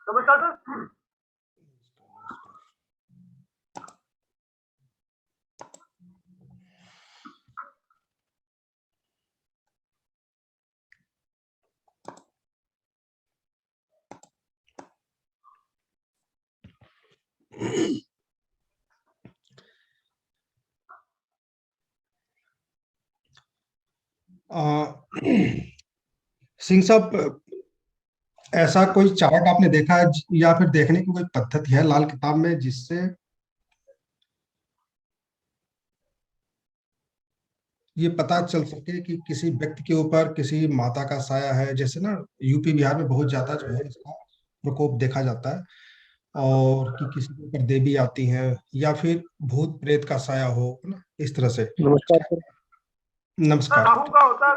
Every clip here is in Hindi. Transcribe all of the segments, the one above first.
नमस्कार सर। सिंह साहब, ऐसा कोई चार्ट आपने देखा है या फिर देखने की कोई पद्धति है लाल किताब में जिससे ये पता चल सके कि किसी व्यक्ति के ऊपर किसी माता का साया है? जैसे ना यूपी बिहार में बहुत ज्यादा जो है इसका प्रकोप देखा जाता है, और कि किसी के ऊपर देवी आती हैं या फिर भूत प्रेत का साया हो, है ना, इस तरह से। नमस्कार सर। सर नमस्कार। राहु का होता है,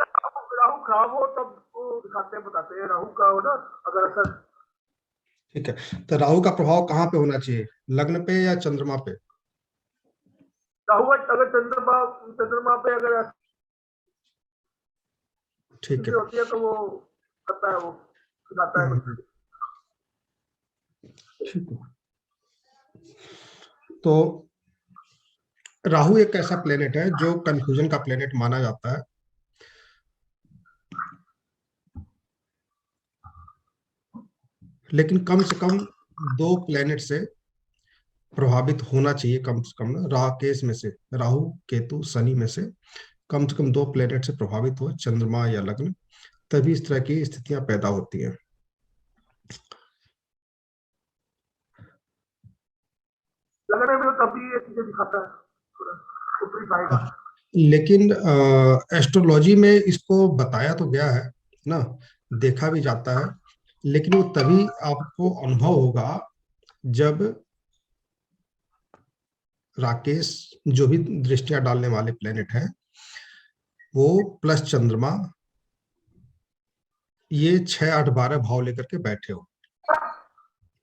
राहु खराब हो तब वो दिखाते हैं, बताते हैं राहु का हो ना, अगर असर। ठीक है, तो राहु का प्रभाव कहाँ पे होना चाहिए, लग्न पे या चंद्रमा पे? राहु अगर चंद्रमा पे अगर ठीक है। होती है तो वो करता है, वो दिखाता है हम्म, कुछ। ठीक है। तो राहु एक ऐसा प्लेनेट है जो कंफ्यूजन का प्लेनेट माना जाता है, लेकिन कम से कम दो प्लेनेट से प्रभावित होना चाहिए, कम से कम ना, राकेश में से, राहु केतु शनि में से कम दो प्लेनेट से प्रभावित हो, चंद्रमा या लग्न, तभी इस तरह की स्थितियां पैदा होती हैं। लगने में तो तभी ये चीजें दिखाता है, थोड़ा ऊपरी पाएगा। लेकिन एस्ट्रोलॉजी में इसको बताया तो गया है ना, देखा भी जाता है, लेकिन वो तभी आपको अनुभव होगा जब राकेश, जो भी दृष्टियां डालने वाले प्लेनेट हैं, वो प्लस चंद्रमा, ये 6 8 12 भाव लेकर के बैठे हो।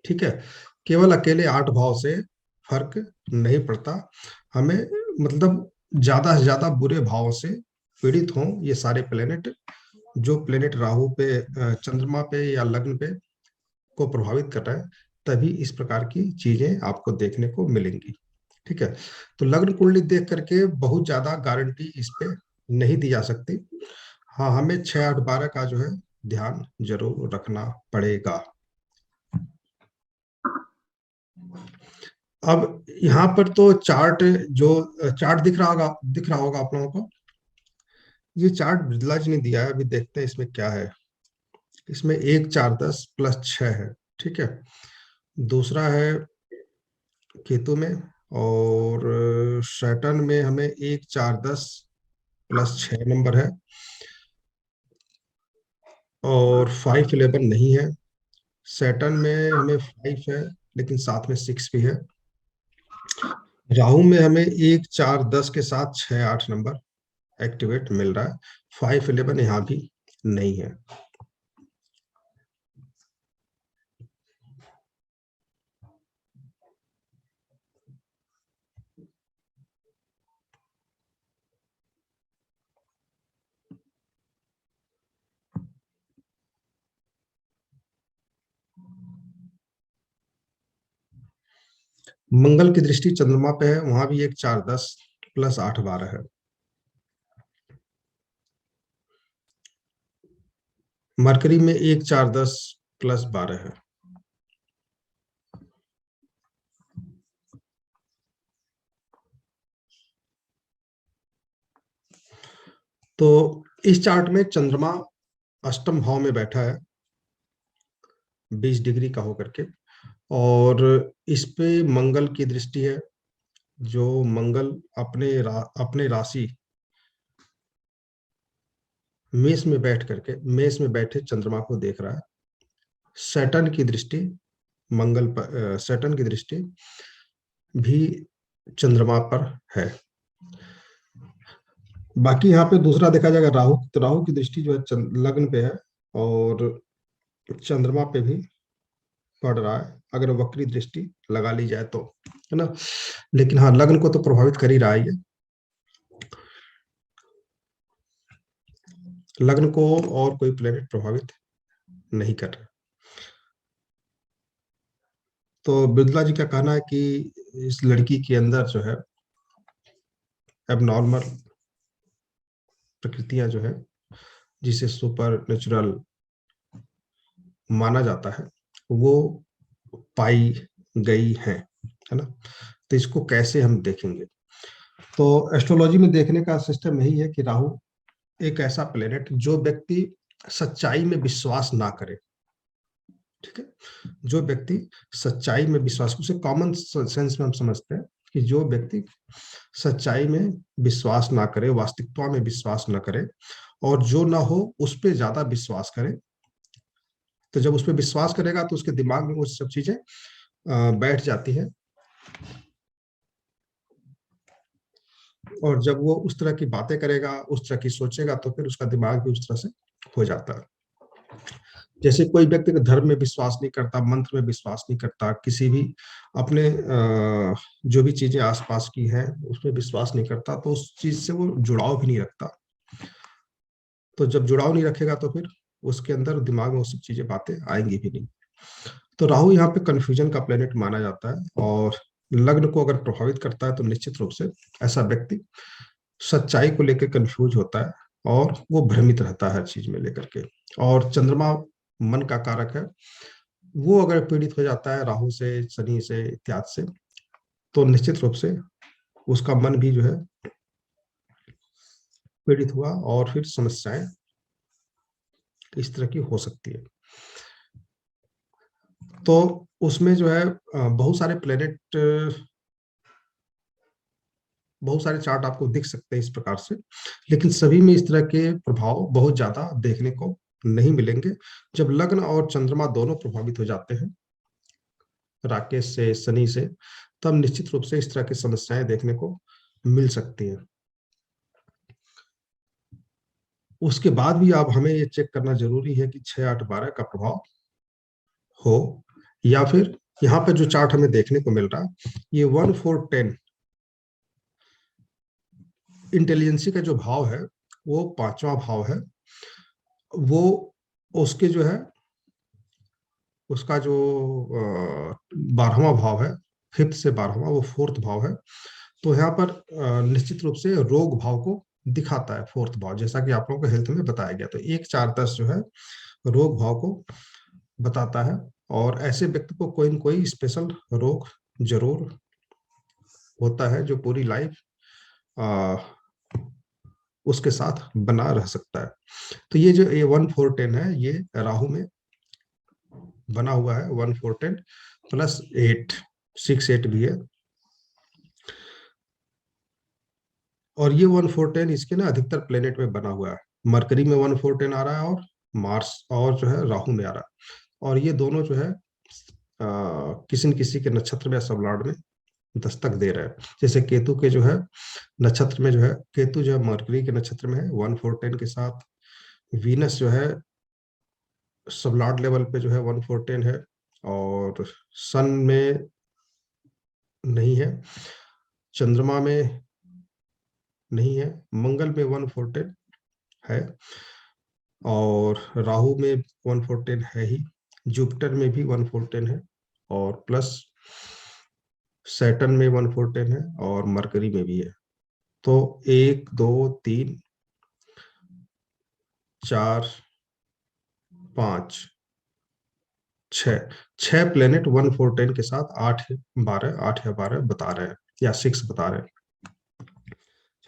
ठीक है, केवल अकेले 8 भाव से फर्क नहीं पड़ता हमें, मतलब ज्यादा से ज्यादा बुरे भाव से पीड़ित हों ये सारे प्लेनेट, जो प्लेनेट राहु पे, चंद्रमा पे या लग्न पे को प्रभावित कर रहा है, तभी इस प्रकार की चीजें आपको देखने को मिलेंगी। ठीक है, तो लग्न कुंडली देख करके बहुत ज्यादा गारंटी इस पे नहीं दी जा सकती। हाँ, हमें 6 8 12 का जो है ध्यान जरूर रखना पड़ेगा। अब यहाँ पर तो चार्ट, जो चार्ट दिख रहा होगा आप लोगों को, ये चार्ट ब्रिजलाज ने दिया है, अभी देखते हैं इसमें क्या है। इसमें 1 4 10 + 6 है। ठीक है, दूसरा है केतु में, और सैटर्न में हमें 1 4 10 + 6 नंबर है, और 5 11 नहीं है। सैटर्न में हमें 5 है, लेकिन साथ में 6 भी है। राहु में हमें 1 4 10 के साथ 6 8 नंबर एक्टिवेट मिल रहा है, 5 11 यहाँ भी नहीं है। मंगल की दृष्टि चंद्रमा पे है, वहां भी 1 4 10 + 8 12 है। मरकरी में 1 4 10 + 12 है। तो इस चार्ट में चंद्रमा अष्टम भाव में बैठा है, 20 डिग्री का होकर के, और इस पे मंगल की दृष्टि है, जो मंगल अपने राशि मेष में बैठे चंद्रमा को देख रहा है। सैटर्न की दृष्टि, सैटर्न की दृष्टि भी चंद्रमा पर है। बाकी यहाँ पे दूसरा देखा जाएगा राहु, तो राहु की दृष्टि जो है लग्न पे है, और चंद्रमा पे भी पड़ रहा है, अगर वक्री दृष्टि लगा ली जाए तो, है ना। लेकिन हाँ, लग्न को तो प्रभावित कर ही रहा है ये, लग्न को और कोई प्लेनेट प्रभावित नहीं कर रहा। तो बिरला जी का कहना है कि इस लड़की के अंदर जो है एबनॉर्मल प्रकृतियां जो है, जिसे सुपर नेचुरल माना जाता है, वो पाई गई है ना। तो इसको कैसे हम देखेंगे? तो एस्ट्रोलॉजी में देखने का सिस्टम यही है कि राहु एक ऐसा प्लेनेट जो व्यक्ति सच्चाई में विश्वास ना करे, ठीक है, जो व्यक्ति सच्चाई में विश्वास, उसे कॉमन सेंस में हम समझते हैं कि जो व्यक्ति सच्चाई में विश्वास ना करे, वास्तविकता में विश्वास ना करे, और जो ना हो उस पर ज्यादा विश्वास करे, तो जब उस पर विश्वास करेगा तो उसके दिमाग में वो सब चीजें बैठ जाती है, और जब वो उस तरह की बातें करेगा, उस तरह की सोचेगा, तो फिर उसका दिमाग भी उस तरह से हो जाता है। जैसे कोई व्यक्ति धर्म में विश्वास नहीं करता, मंत्र में विश्वास नहीं करता, किसी भी अपने जो भी चीजें आसपास की हैं उसमें विश्वास नहीं करता, तो उस चीज से वो जुड़ाव भी नहीं रखता। तो जब जुड़ाव नहीं रखेगा तो फिर उसके अंदर दिमाग में वो सब चीजें बातें आएंगी भी नहीं। तो राहु यहाँ पे कंफ्यूजन का प्लेनेट माना जाता है, और लग्न को अगर प्रभावित करता है तो निश्चित रूप से ऐसा व्यक्ति सच्चाई को लेकर कंफ्यूज होता है, और वो भ्रमित रहता है हर चीज में लेकर के। और चंद्रमा मन का कारक है, वो अगर पीड़ित हो जाता है राहु से, शनि से, इत्यादि से, तो निश्चित रूप से उसका मन भी जो है पीड़ित हुआ, और फिर समस्याएं इस तरह की हो सकती है। तो उसमें जो है बहुत सारे प्लेनेट, बहुत सारे चार्ट आपको दिख सकते हैं इस प्रकार से, लेकिन सभी में इस तरह के प्रभाव बहुत ज्यादा देखने को नहीं मिलेंगे। जब लग्न और चंद्रमा दोनों प्रभावित हो जाते हैं राकेश से, शनि से, तब निश्चित रूप से इस तरह की समस्याएं देखने को मिल सकती हैं। उसके बाद भी आप हमें ये चेक करना जरूरी है कि 6, 8, 12 का प्रभाव हो, या फिर यहाँ पे जो चार्ट हमें देखने को मिल रहा है, ये 1, 4, 10 इंटेलिजेंसी का जो भाव है, वो 5वां भाव है। वो उसके जो है, उसका जो 12वां भाव है, 5th से 12वां, वो 4th भाव है। तो यहाँ पर निश्चित रूप से रोग भाव को दिखाता है 4th भाव, जैसा कि आप लोगों को हेल्थ में बताया गया। तो 1, 4, 10 जो है रोग भाव को बताता है, और ऐसे व्यक्ति को कोई न कोई स्पेशल रोग जरूर होता है, जो पूरी लाइफ उसके साथ बना रह सकता है। तो ये जो A1, 4, 10 है, ये राहु में बना हुआ है। 1, 4, 10 प्लस 8, 6, 8 भी है, और ये 1, 4, 10 इसके ना अधिकतर प्लेनेट में बना हुआ है। मरकरी में 1, 4, 10 आ रहा है, और मार्स और जो है राहु में आ रहा है, और ये दोनों जो है किसी न किसी के नक्षत्र में या सबलॉर्ड में दस्तक दे रहा है। जैसे केतु के जो है नक्षत्र में, जो है केतु जो है मरकरी के नक्षत्र में है 1, 4, 10 के साथ। वीनस जो है सबलॉर्ड लेवल पे जो है 1, 4, 10 है, और सन में नहीं है, चंद्रमा में नहीं है, मंगल में 1, 4, 10 है, और राहु में 1, 4, 10 है ही, जुपिटर में भी 1, 4, 10 है, और प्लस सैटर्न में 1, 4, 10 है, और मरकरी में भी है। तो 1, 2, 3, 4, 5, 6 प्लेनेट 1, 4, 10 के साथ 8, 12, 8 या 12 बता रहे हैं, या 6 बता रहे हैं।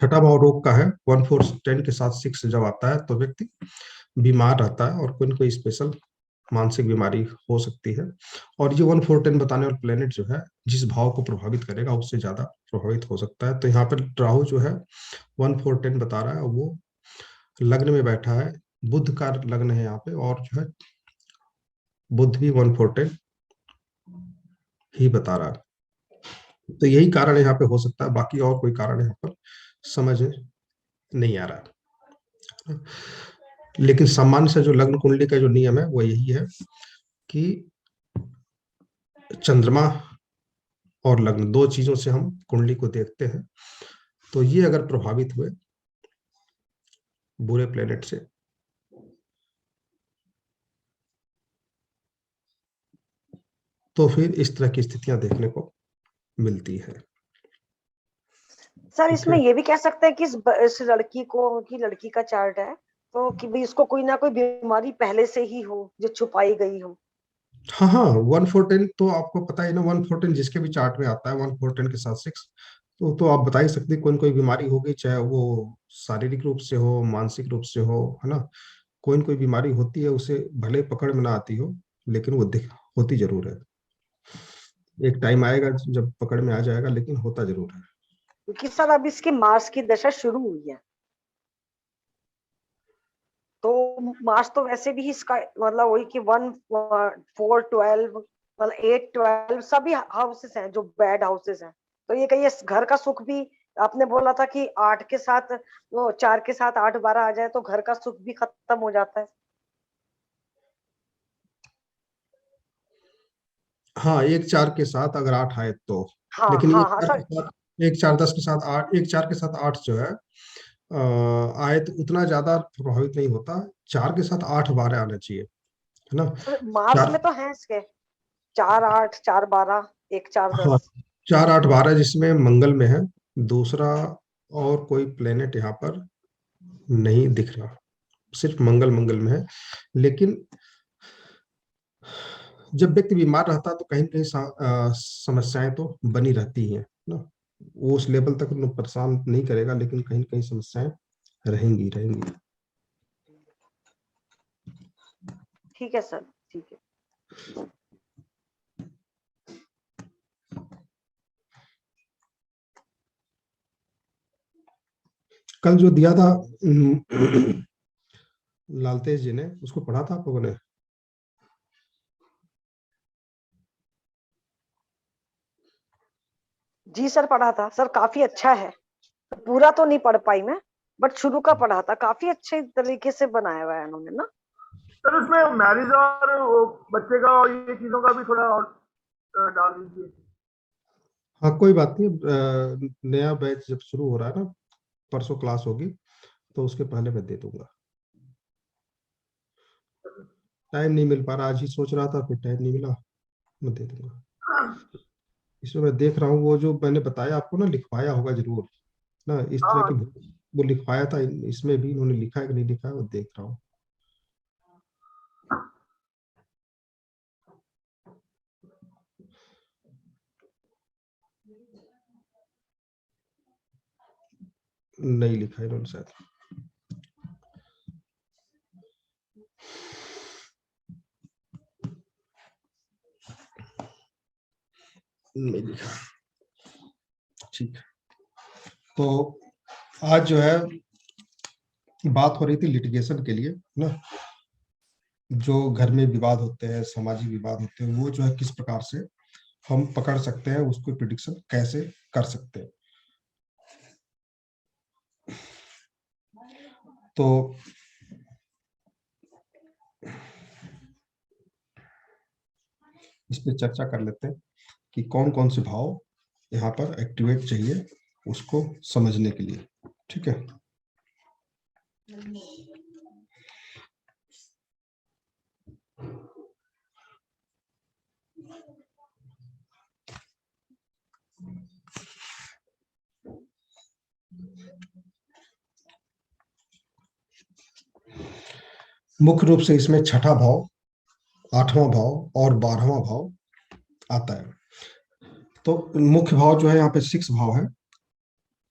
छठा भाव रोग का है, 1, 4, 10 के साथ 6 जब आता है तो व्यक्ति बीमार रहता है, और कोई न कोई स्पेशल मानसिक बीमारी हो सकती है। और ये 1, 4, 10 बताने वाला प्लेनेट जो है जिस भाव को प्रभावित करेगा उससे ज्यादा प्रभावित हो सकता है। तो यहाँ पर राहु जो है 1, 4, 10 बता रहा है, वो लग्न में बैठा है, बुध का लग्न है यहाँ पे, और जो है बुध भी 1, 4, 10 ही बता रहा है। तो यही कारण यहाँ पे हो सकता है, बाकी और कोई कारण यहाँ पर समझ नहीं आ रहा है। लेकिन सामान्य से जो लग्न कुंडली का जो नियम है वो यही है कि चंद्रमा और लग्न, दो चीजों से हम कुंडली को देखते हैं। तो ये अगर प्रभावित हुए बुरे प्लेनेट से, तो फिर इस तरह की स्थितियां देखने को मिलती है। सर ठीक इसमें है। ये भी कह सकते हैं कि इस लड़की को, की लड़की का चार्ट है तो कि भाई इसको कोई ना कोई बीमारी पहले से ही हो जो छुपाई गई हो। हाँ हाँ, 114 तो आपको पता है ना, 114 जिसके भी चार्ट में आता है 114 के साथ 6, तो आप बता ही सकते हैं कोई न कोई बीमारी होगी, चाहे वो शारीरिक रूप से हो, मानसिक रूप से हो, है ना। कोई न कोई बीमारी होती है, उसे भले पकड़ में ना आती हो, लेकिन वो दिख होती जरूर है। एक टाइम आएगा जब पकड़ में आ जाएगा, लेकिन होता जरूर है। क्योंकि सर अब इसकी मार्स की दशा शुरू हुई है, तो मार्स तो वैसे भी इसका मतलब वही कि 1 4 12 मतलब 8 12 सभी हाउसेस हैं जो बैड हाउसेस हैं। तो ये कहीं घर का सुख भी, आपने बोला था कि 8 के साथ, वो 4 के साथ 8 12 आ जाए तो घर का सुख भी खत्म हो जाता है। हाँ, 1 4 के साथ अगर 8 आए तो, हाँ लेकिन हाँ हाँ सर। 1 4 10 के साथ 8, 1 4 के साथ 8 जो है आए तो उतना ज्यादा प्रभावित नहीं होता। 4 के साथ 8 12 आना चाहिए, है ना। सर मार्स चार, में तो है इसके 4 8 4 12 1 4 हाँ, 10। 4 8 12 जिसमें मंगल में है, दूसरा और कोई प्लेनेट यहाँ पर नहीं दिख रहा, सिर्फ मंगल मंगल में है। लेकिन जब व्यक्ति बीमार रहता है तो कहीं न कहीं समस्याएं तो बनी रहती हैं ना। वो उस लेवल तक उन्हें परेशान नहीं करेगा, लेकिन कहीं न कहीं समस्याएं रहेंगी रहेंगी। ठीक है सर, ठीक है। कल जो दिया था लालतेज जी ने, उसको पढ़ा था आप लोगों ने? जी सर पढ़ा था सर, काफी अच्छा है। पूरा तो नहीं पढ़ पाई मैं, बट शुरू का पढ़ा था, काफी अच्छे तरीके से बनाया हुआ है उन्होंने ना। सर उसमें मैरिज और वो बच्चे का और ये चीजों का भी थोड़ा और डाल दीजिए। हाँ, कोई बात नहीं। नया बैच जब शुरू हो रहा है ना, परसों क्लास होगी, तो उसके पहले मैं दे दूंगा। टाइम नहीं मिल पा रहा, आज ही सोच रहा था, फिर टाइम नहीं मिला, मैं दे दूंगा। इसमें मैं देख रहा हूँ वो जो मैंने बताया आपको ना, लिखवाया होगा जरूर ना, इस तरह की हाँ वो लिखवाया था, इसमें भी इन्होंने लिखा है कि नहीं लिखा है, वो देख रहा हूँ। नहीं लिखा है इन्होंने शायद। नहीं लिखा। ठीक है, तो आज जो है बात हो रही थी लिटिगेशन के लिए ना, जो घर में विवाद होते हैं, सामाजिक विवाद होते हैं, वो जो है किस प्रकार से हम पकड़ सकते हैं, उसको प्रिडिक्शन कैसे कर सकते हैं। तो इस पे चर्चा कर लेते हैं कि कौन कौन से भाव यहाँ पर एक्टिवेट चाहिए उसको समझने के लिए। ठीक है, मुख्य रूप से इसमें छठा भाव, 8वां भाव और 12वां भाव आता है। तो मुख्य भाव जो है यहाँ पे 6 भाव है,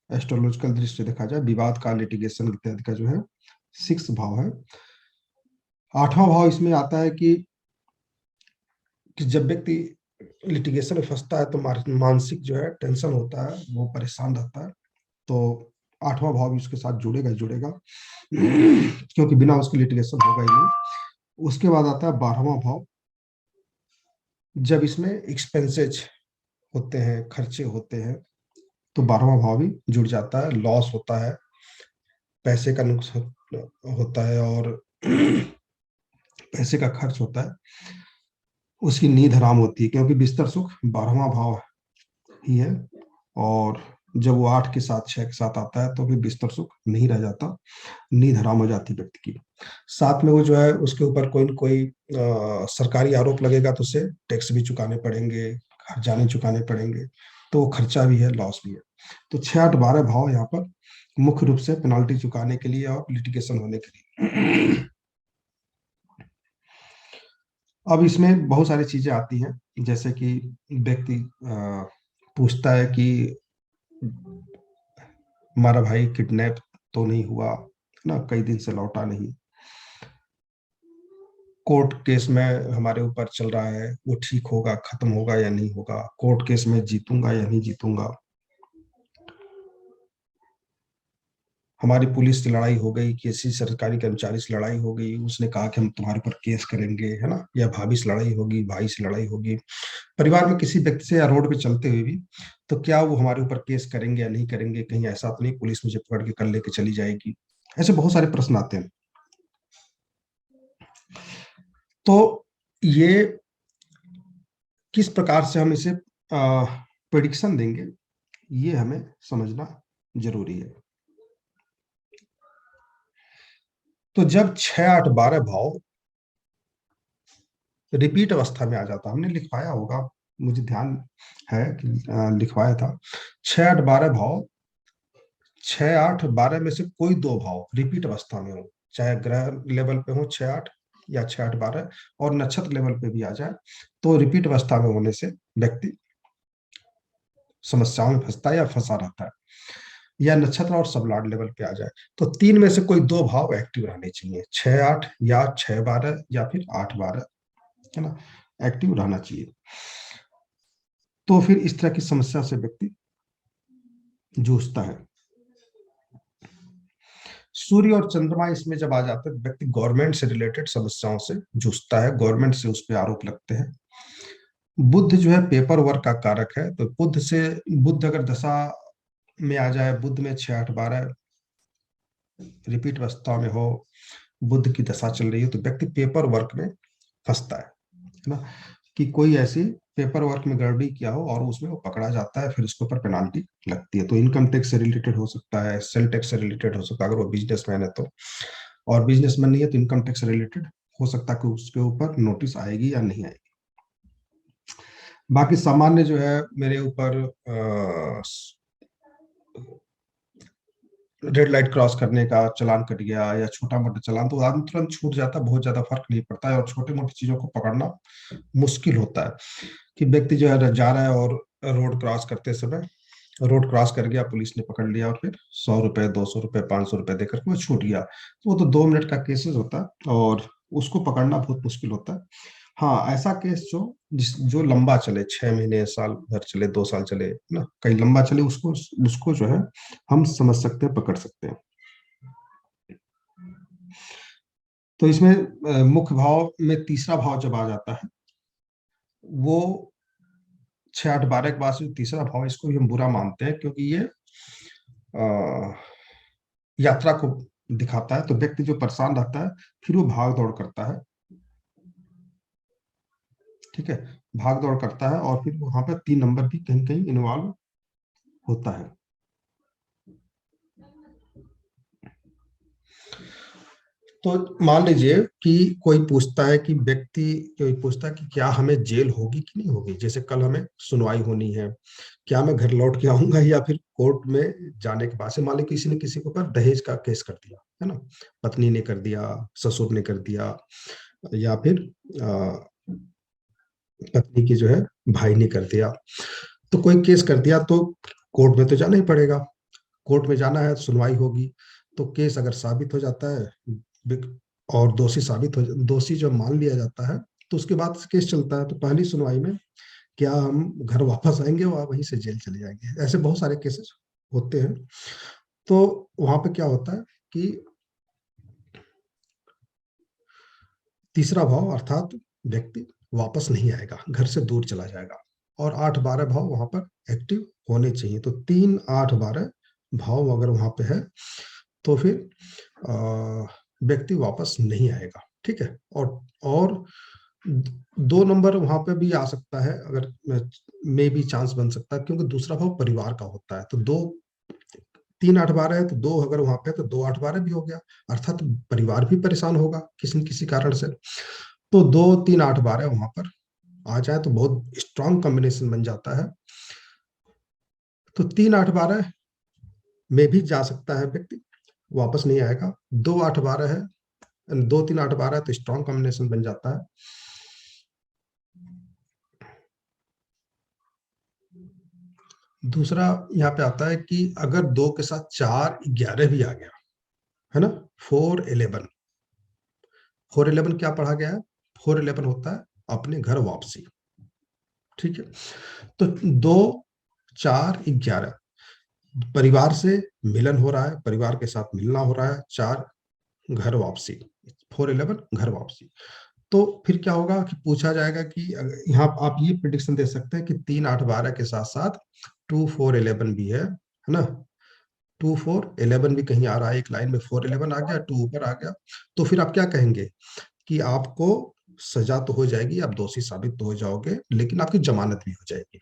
एस्ट्रोलॉजिकल दृष्टि से देखा जाए, विवाद का, लिटिगेशन इत्यादि का जो है 6 भाव है। 8वां भाव इसमें आता है कि जब व्यक्ति लिटिगेशन में फंसता है तो मानसिक जो है टेंशन होता है, वो परेशान रहता है। तो 8वां भाव भी उसके साथ जुड़ेगा ही जुड़ेगा क्योंकि बिना उसके लिटिगेशन होगा ही नहीं। उसके बाद आता है 12वां भाव, जब इसमें एक्सपेंसेज होते हैं, खर्चे होते हैं, तो 12वां भाव भी जुड़ जाता है। लॉस होता है, पैसे का नुकसान होता है, और पैसे का खर्च होता है, उसकी नींद हराम होती है, क्योंकि बिस्तर सुख 12वां भाव ही है। और जब वो 8 के साथ 6 के साथ आता है तो फिर बिस्तर सुख नहीं रह जाता, नींद हराम हो जाती व्यक्ति की। साथ में वो जो है उसके ऊपर कोई न कोई सरकारी आरोप लगेगा तो उसे टैक्स भी चुकाने पड़ेंगे, खर्चाने चुकाने पड़ेंगे, तो वो खर्चा भी है, लॉस भी है। तो 6 8 12 भाव यहाँ पर मुख्य रूप से पेनाल्टी चुकाने के लिए और लिटिगेशन होने के लिए। अब इसमें बहुत सारी चीजें आती हैं, जैसे कि व्यक्ति पूछता है कि हमारा भाई किडनैप तो नहीं हुआ, है ना, कई दिन से लौटा नहीं, कोर्ट केस में हमारे ऊपर चल रहा है, वो ठीक होगा, खत्म होगा या नहीं होगा, कोर्ट केस में जीतूंगा या नहीं जीतूंगा, हमारी पुलिस से लड़ाई हो गई, किसी सरकारी कर्मचारी से लड़ाई हो गई, उसने कहा कि हम तुम्हारे ऊपर केस करेंगे, है ना, या भाभी से लड़ाई होगी, भाई से लड़ाई होगी, परिवार में किसी व्यक्ति से या रोड पे चलते हुए भी, तो क्या वो हमारे ऊपर केस करेंगे या नहीं करेंगे, कहीं ऐसा तो नहीं पुलिस मुझे पकड़ के कल लेके चली जाएगी। ऐसे बहुत सारे प्रश्न आते हैं। तो ये किस प्रकार से हम इसे प्रेडिक्शन देंगे, ये हमें समझना जरूरी है। तो जब 6 8 12 भाव रिपीट अवस्था में आ जाता, हमने लिखवाया होगा, मुझे ध्यान है कि लिखवाया था, 6 8 12 भाव, 6 8 12 में से कोई 2 भाव रिपीट अवस्था में हो, चाहे ग्रह लेवल पे हो 6 8 या 6 8 12, और नक्षत्र लेवल पे भी आ जाए, तो रिपीट अवस्था में होने से व्यक्ति समस्याओं में फंसता है या फंसा रहता है, या नक्षत्र और सबलॉर्ड लेवल पे आ जाए, तो 3 में से कोई 2 भाव एक्टिव रहने चाहिए, 6 8 या 6 12 या फिर 8 12, है ना, एक्टिव रहना चाहिए। तो फिर इस तरह की समस्या से व्यक्ति जूझता है। सूर्य और चंद्रमा इसमें जब आ जाते हैं, व्यक्ति गवर्नमेंट से रिलेटेड समस्याओं से जूझता है, गवर्नमेंट से उस पर आरोप लगते हैं। बुध जो है पेपर वर्क का कारक है, तो बुध अगर दशा में आ जाए, बुध में 6 8 12 रिपीट अवस्था में हो, बुध की दशा चल रही है, तो व्यक्ति पेपर वर्क में फंसता है ना, कि कोई ऐसी पेपर वर्क में गड़बड़ी किया हो और उसमें वो पकड़ा जाता है, फिर उसके ऊपर पेनाल्टी लगती है। तो इनकम टैक्स से रिलेटेड हो सकता है, सेल टैक्स से रिलेटेड हो सकता है अगर वो बिजनेसमैन है तो, और बिजनेसमैन नहीं है तो इनकम टैक्स से रिलेटेड हो सकता है कि उसके ऊपर नोटिस आएगी या नहीं आएगी। बाकी सामान्य जो है मेरे ऊपर रेड लाइट क्रॉस करने का चालान कट गया या छोटा मोटा चालान, तो आदमी तुरंत छूट जाता है, बहुत ज्यादा फर्क नहीं पड़ता है, और छोटे मोटी चीजों को पकड़ना मुश्किल होता है, कि व्यक्ति जो है जा रहा है और रोड क्रॉस करते समय रोड क्रॉस कर गया, पुलिस ने पकड़ लिया और फिर 100 रुपए 200 रुपए 500 रुपए देकर के वो छूट गया, तो वो तो 2 मिनट का केसेस होता है और उसको पकड़ना बहुत मुश्किल होता है। हाँ, ऐसा केस जो लंबा चले, 6 महीने साल भर चले, 2 साल चले ना, कहीं लंबा चले, उसको उसको जो है हम समझ सकते हैं, पकड़ सकते हैं। तो इसमें मुख्य भाव में तीसरा भाव जब आ जाता है, वो 6 8 12 के बाद जो तीसरा भाव, इसको भी हम बुरा मानते हैं, क्योंकि ये यात्रा को दिखाता है, तो व्यक्ति जो परेशान रहता है फिर वो भाग दौड़ करता है, ठीक है, भाग दौड़ करता है, और फिर वहां पर 3 नंबर भी कहीं कहीं इन्वॉल्व होता है। तो मान लीजिए कि कोई पूछता है कि क्या हमें जेल होगी कि नहीं होगी, जैसे कल हमें सुनवाई होनी है, क्या मैं घर लौट के आऊंगा या फिर कोर्ट में जाने के बाद से, मान लीजिए किसी ने किसी के ऊपर दहेज का केस कर दिया, है ना, पत्नी ने कर दिया, ससुर ने कर दिया, या फिर पत्नी की जो है भाई ने कर दिया, तो कोई केस कर दिया तो कोर्ट में तो जाना ही पड़ेगा, कोर्ट में जाना है, सुनवाई होगी, तो केस अगर साबित हो जाता है और दोषी जब मान लिया जाता है, तो उसके बाद केस चलता है, तो पहली सुनवाई में क्या हम घर वापस आएंगे या वहीं से जेल चले जाएंगे, ऐसे बहुत सारे केसेस होते हैं। तो वहां पे क्या होता है कि तीसरा भाव अर्थात व्यक्ति वापस नहीं आएगा, घर से दूर चला जाएगा, और 8 12 भाव वहां पर एक्टिव होने चाहिए। तो 3 8 12 भाव अगर वहां पे है तो फिर व्यक्ति वापस नहीं आएगा, ठीक है। और दो नंबर वहां पे भी आ सकता है, अगर में भी चांस बन सकता है, क्योंकि दूसरा भाव परिवार का होता है। तो दो 3 8 12 है, तो दो अगर वहां पे है तो 2 8 12 भी हो गया, अर्थात परिवार भी परेशान होगा किसी न किसी कारण से। तो 2 3 8 12 वहां पर आ जाए तो बहुत स्ट्रांग कॉम्बिनेशन बन जाता है। तो 3 8 12 में भी जा सकता है व्यक्ति, वापस नहीं आएगा। 2 8 12 है, 2 3 8 12 तो स्ट्रांग कॉम्बिनेशन बन जाता है। दूसरा यहाँ पे आता है कि अगर 2 के साथ 4 11 भी आ गया है ना, 4 11, 4 11 क्या पढ़ा गया है? 4 11 होता है अपने घर वापसी। ठीक है, तो 2 4 11 परिवार से मिलन हो रहा है, परिवार के साथ मिलना हो रहा है। 4 घर वापसी, 4 11 घर वापसी। तो फिर क्या होगा कि पूछा जाएगा कि यहाँ आप ये प्रिडिक्शन दे सकते हैं कि 3 8 12 के साथ साथ 2 4 11 भी है ना। 2 4 11 भी कहीं आ रहा है, एक लाइन में 4 11 आ गया, 2 ऊपर आ गया। तो फिर आप क्या कहेंगे कि आपको सजा तो हो जाएगी, आप दोषी साबित तो हो जाओगे, लेकिन आपकी जमानत भी हो जाएगी।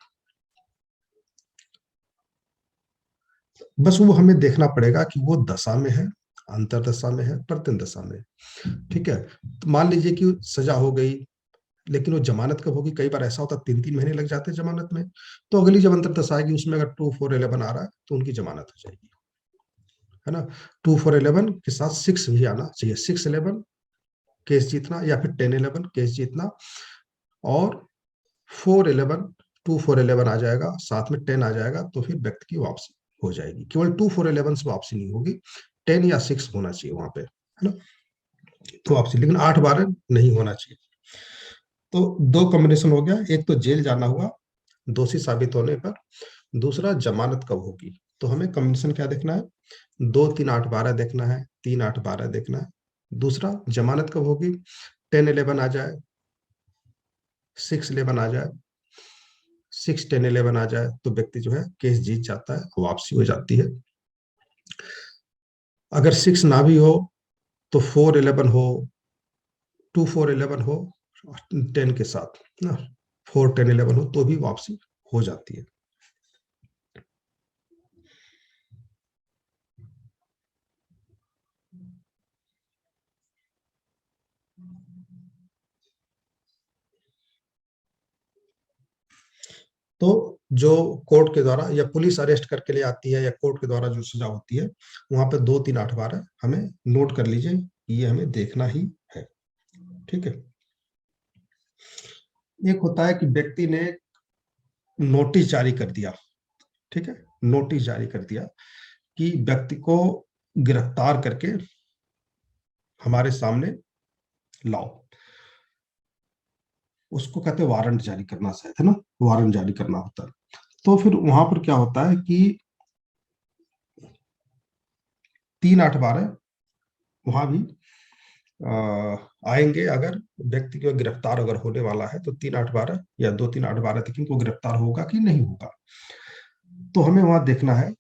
बस वो हमें देखना पड़ेगा कि वो दशा में है, अंतरदशा में है, प्रत्यंत दशा में है। ठीक है, तो मान लीजिए कि सजा हो गई, लेकिन वो जमानत कब होगी? कई बार ऐसा होता है 3 3 महीने लग जाते हैं जमानत में। तो अगली जब अंतरदशा आएगी उसमें अगर 2 4 11 आ रहा है तो उनकी जमानत हो जाएगी, है ना। 2 4 11 के साथ 6 भी आना चाहिए, 6 11 केस जीतना, या फिर 10 11 केस जीतना, और 4 11 2 4 11 आ जाएगा, साथ में 10 आ जाएगा, तो फिर व्यक्ति की वापसी हो जाएगी। केवल 2 4 11 से वापसी नहीं होगी, 10 या 6 होना चाहिए वहां पे, है ना, तो वापसी। लेकिन 8 12 नहीं होना चाहिए। तो दो कॉम्बिनेशन हो गया, एक तो जेल जाना हुआ दोषी साबित होने पर, दूसरा जमानत कब होगी। तो हमें कॉम्बिनेशन क्या देखना है? 2 3 8 12 देखना है, 3 8 12 देखना है। दूसरा जमानत कब होगी? 10 11 आ जाए, 6 11 आ जाए, 6 10 11 आ जाए, तो व्यक्ति जो है केस जीत जाता है, वापसी हो जाती है। अगर 6 ना भी हो तो 4 11 हो, 2 4 11 हो 10 के साथ ना, 4 10 11 हो तो भी वापसी हो जाती है। तो जो कोर्ट के द्वारा या पुलिस अरेस्ट करके ले आती है, या कोर्ट के द्वारा जो सजा होती है, वहां पे 2 3 8 12 हमें नोट कर लीजिए, ये हमें देखना ही है। ठीक है, एक होता है कि व्यक्ति ने नोटिस जारी कर दिया। ठीक है, नोटिस जारी कर दिया कि व्यक्ति को गिरफ्तार करके हमारे सामने लाओ, उसको कहते हैं वारंट जारी करना, शायद, है ना, वारंट जारी करना होता है। तो फिर वहां पर क्या होता है कि 3 8 12 वहां भी आएंगे। अगर व्यक्ति को गिरफ्तार अगर होने वाला है तो 3 8 12 या 2 3 8 12 तक इनको गिरफ्तार होगा कि नहीं होगा। तो हमें वहां देखना है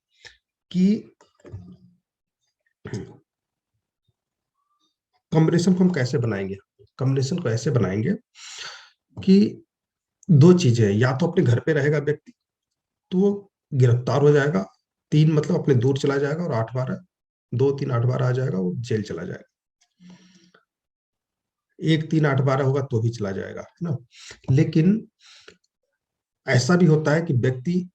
कि कॉम्बिनेशन को हम कैसे बनाएंगे। कॉम्बिनेशन को ऐसे बनाएंगे कि दो चीजें, या तो अपने घर पे रहेगा व्यक्ति तो वो गिरफ्तार हो जाएगा, 3 मतलब अपने दूर चला जाएगा, और 8 12 2 3 8 12 आ जाएगा, वो जेल चला जाएगा। 1 3 8 12 होगा तो भी चला जाएगा, है ना। लेकिन ऐसा भी होता है कि व्यक्ति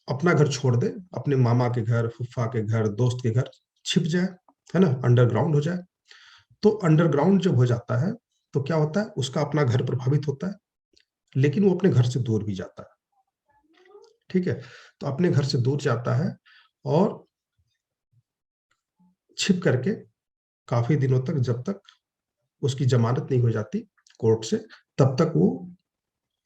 अपना घर छोड़ दे, अपने मामा के घर, फुफा के घर, दोस्त के घर छिप जाए, है ना, अंडरग्राउंड हो जाए। तो अंडरग्राउंड जब हो जाता है तो क्या होता है, उसका अपना घर प्रभावित होता है, लेकिन वो अपने घर से दूर भी जाता है। ठीक है, तो अपने घर से दूर जाता है और छिप करके काफी दिनों तक, जब तक उसकी जमानत नहीं हो जाती कोर्ट से, तब तक वो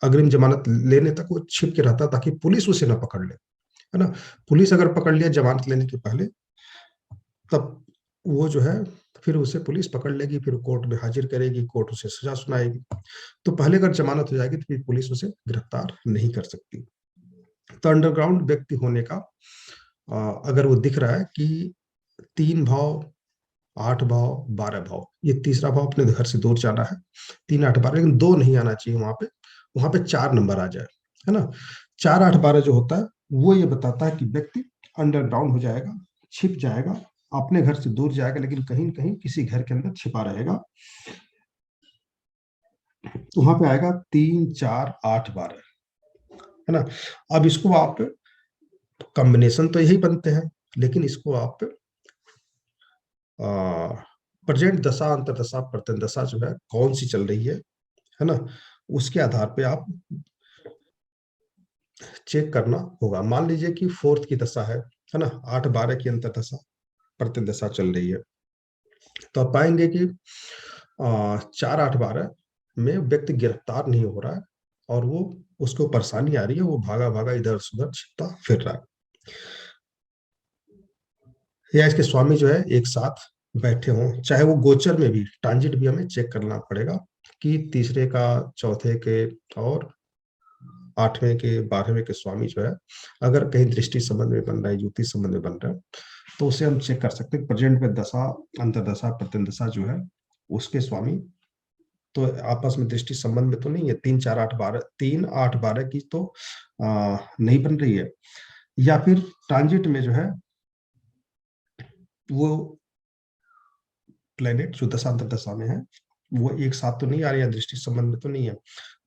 अग्रिम जमानत लेने तक वो छिप के रहता, ताकि पुलिस उसे ना पकड़ ले, है ना। पुलिस अगर पकड़ लिया जमानत लेने के पहले, तब वो जो है फिर उसे पुलिस पकड़ लेगी, फिर कोर्ट में हाजिर करेगी, कोर्ट उसे सजा सुनाएगी। तो पहले अगर जमानत हो जाएगी तो फिर पुलिस उसे गिरफ्तार नहीं कर सकती। तो अंडरग्राउंड व्यक्ति होने का अगर वो दिख रहा है कि 3 भाव 8 भाव 12 भाव, ये तीसरा भाव अपने घर से दूर जाना है, 3 8 12, लेकिन 2 नहीं आना चाहिए वहां पे 4 नंबर आ जाए, है ना। 4 8 12 जो होता है वो ये बताता है कि व्यक्ति अंडरग्राउंड हो जाएगा, छिप जाएगा, अपने घर से दूर जाएगा, लेकिन कहीं न कहीं किसी घर के अंदर छिपा रहेगा। तो वहां पे आएगा 3 4 8 12, है ना। अब इसको आप कॉम्बिनेशन तो यही बनते हैं, लेकिन इसको आप प्रेजेंट दशा अंतर्दशा प्रत्यंदशा जो है कौन सी चल रही है ना, उसके आधार पे आप चेक करना होगा। मान लीजिए कि फोर्थ की दशा है ना, 8 12 की अंतर्दशा प्रत्यंदशा चल रही है, तो आप पाएंगे कि 4 8 12 में व्यक्ति गिरफ्तार नहीं हो रहा है, और वो उसको परेशानी आ रही है, वो भागा भागा इधर उधर छिपता फिर रहा है, या इसके स्वामी जो है एक साथ बैठे हों, चाहे वो गोचर में भी, ट्रांजिट भी हमें चेक करना पड़ेगा कि तीसरे का, चौथे के और 8वें के 12वें के स्वामी जो है अगर कहीं दृष्टि संबंध में बन रहा है, युति संबंध में बन रहा है, तो उसे हम चेक कर सकते हैं प्रेजेंट में दशा अंतर्दशा प्रत्यंदशा जो है उसके स्वामी तो आपस में दृष्टि संबंध में तो नहीं है, 3 4 8 12 3 8 12 की तो नहीं बन रही है, या फिर ट्रांजिट में जो है वो प्लेनेट जो दशांतर दशा में है वो एक साथ तो नहीं आ रही है, दृष्टि संबंध में तो नहीं है,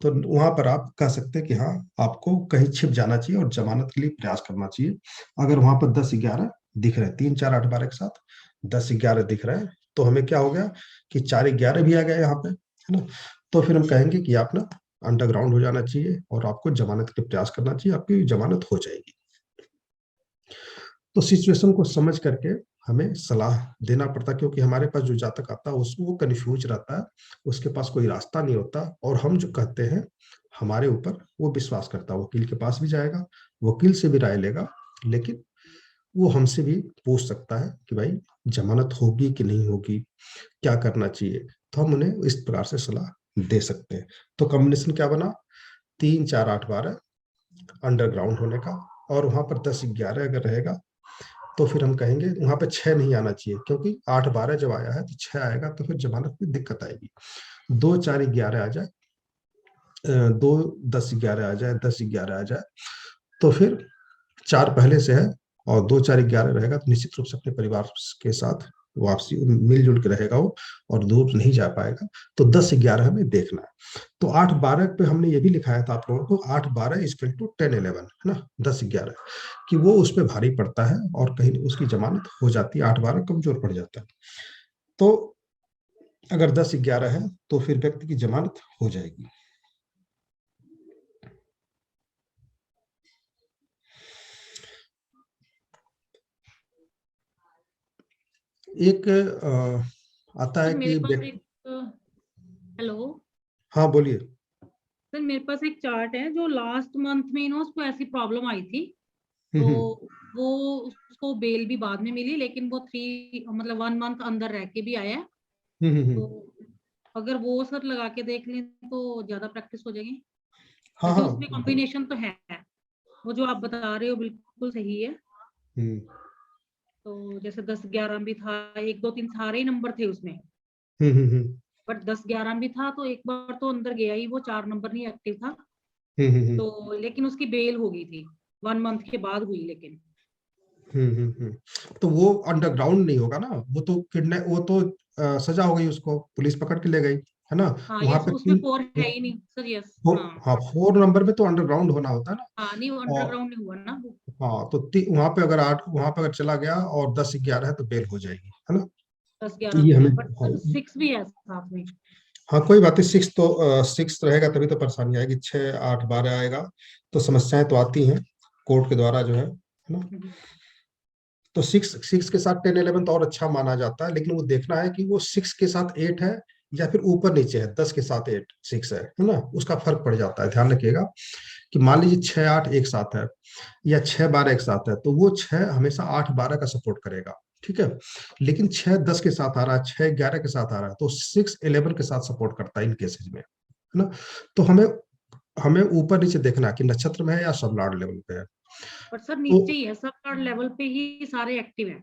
तो वहां पर आप कह सकते हैं कि हाँ आपको कहीं छिप जाना चाहिए और जमानत के लिए प्रयास करना चाहिए। अगर वहां पर 10 11 दिख रहे हैं, 3 4 8 12 के साथ 10 11 दिख रहे हैं, तो हमें क्या हो गया कि 4 11 भी आ गया यहाँ पे, है ना। तो फिर हम कहेंगे कि आप ना अंडरग्राउंड हो जाना चाहिए और आपको जमानत के लिए प्रयास करना चाहिए, आपकी जमानत हो जाएगी। तो सिचुएशन को समझ करके हमें सलाह देना पड़ता, क्योंकि हमारे पास जो जातक आता है उसको वो कंफ्यूज रहता है, उसके पास कोई रास्ता नहीं होता, और हम जो कहते हैं हमारे ऊपर वो विश्वास करता है, वकील के पास भी जाएगा, वकील से भी राय लेगा, लेकिन वो हमसे भी पूछ सकता है कि भाई जमानत होगी कि नहीं होगी, क्या करना चाहिए, तो हम उन्हें इस प्रकार से सलाह दे सकते हैं। तो कॉम्बिनेशन क्या बना, 3 4 8 12 अंडरग्राउंड होने का, और वहां पर 10 11 अगर रहेगा तो फिर हम कहेंगे वहां पे 6 नहीं आना चाहिए, क्योंकि 8 12 जब आया है तो 6 आएगा तो फिर जमानत में दिक्कत आएगी। 2 4 11 आ जाए, 2 10 11 आ जाए, 10 11 आ जाए, तो फिर 4 पहले से है और 2 4 11 रहेगा, तो निश्चित रूप से अपने परिवार के साथ वापसी मिलजुल के रहेगा वो, और दूर नहीं जा पाएगा। तो 10 11 हमें देखना है। तो 8 12 पे हमने ये भी लिखाया था आप लोगों को, 8 12 इक्वल टू 10 11, है ना, 10 11, कि वो उस पर भारी पड़ता है और कहीं उसकी जमानत हो जाती है, 8 12 कमजोर पड़ जाता है। तो अगर 10 11 है तो फिर व्यक्ति की जमानत हो जाएगी। एक आता है सर मेरे कि पास एक हेलो हाँ बोलिए। सर, मेरे पास एक चार्ट है जो लास्ट मंथ में ना उसको ऐसी प्रॉब्लम आई थी, तो हम्म वो उसको बेल भी बाद में मिली, लेकिन वो 1 मंथ अंदर रह के भी आया है। हम्म। तो अगर वो सर लगा के देख लें तो ज्यादा प्रैक्टिस हो जाएगी, हाँ क्योंकि हाँ उसमें कॉम्बिनेशन तो है, वो जो आप बता रहे हो बिल्कुल सही है। हम्म तो जैसे 10 11 भी था, 1 2 3 सारे ही नंबर थे उसमें, हम्म बट 10 11 भी था, तो एक बार तो अंदर गया ही, वो 4 नंबर नहीं एक्टिव था। हम्म तो लेकिन उसकी बेल हो गई थी, 1 मंथ के बाद हुई लेकिन। तो वो अंडरग्राउंड नहीं होगा ना, वो तो किडनैप, वो तो सजा हो गई, उसको पुलिस पकड़ के ले गई, है ना। हाँ, वहां ये पे उसमें 4 है ही नहीं सर, यस हाँ। हाँ 4 नंबर पे तो अंडरग्राउंड होना होता है ना। हाँ नहीं, वो और अंडरग्राउंड नहीं हुआ ना वो। हाँ तो वहां पे अगर 8 वहां पे अगर चला गया और 10 11 है तो बेल हो जाएगी, है ना। 10 11 ये भी हमें, है, बट हाँ, सर 6 भी है साथ में। हाँ कोई बात नहीं, 6 तो 6 रहेगा तभी तो परेशानी आएगी, 6 8 12 आएगा तो समस्याएं तो आती हैं कोर्ट के द्वारा जो है ना। हम्म। तो 6 के साथ 10 11 तो और अच्छा माना जाता है, लेकिन वो देखना है कि वो 6 के साथ 8 है या फिर ऊपर नीचे है, 10 के साथ 8 6 है ना, उसका फर्क पड़ जाता है। ध्यान रखिएगा कि मान लीजिए 6 8 एक साथ है या 6 12 एक साथ है, तो वो 6 हमेशा 8 12 का सपोर्ट करेगा, ठीक है। लेकिन 6 10 के साथ आ रहा है, 6 11 के साथ आ रहा है, तो 6 11 के साथ सपोर्ट करता है इन केसेस में, है ना। तो हमें हमें ऊपर नीचे देखना है कि नक्षत्र में है या सबलॉर्ड लेवल पे है। बट सर तो नीचे ही है, सब लेवल पे ही सारे एक्टिव है।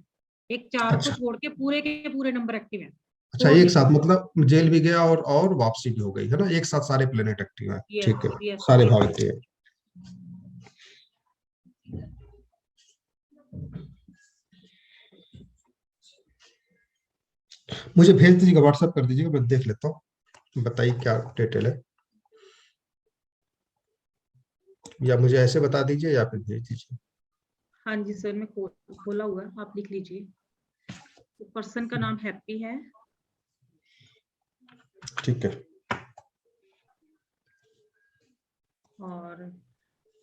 एक 4 को अच्छा छोड़ के के पूरे नंबर एक्टिव है। अच्छा, 4 एक साथ डिजिट। मतलब जेल भी गया और वापसी भी हो गई है ना, एक साथ सारे प्लेनेट एक्टिव हैं, यस ठीक है, यस सारे यस। भाव एक्टिव हैं। मुझे भेज दीजिएगा, व्हाट्सएप कर दीजिएगा, मैं देख लेता हूँ, बताइए क्या डिटेल है, या मुझे ऐसे बता दीजिए या फिर भेज दीजिए। हाँ जी सर, मैं खोला हुआ है, आप लिख लीजिए। तो पर्सन का नाम हैप्पी है। ठीक है। और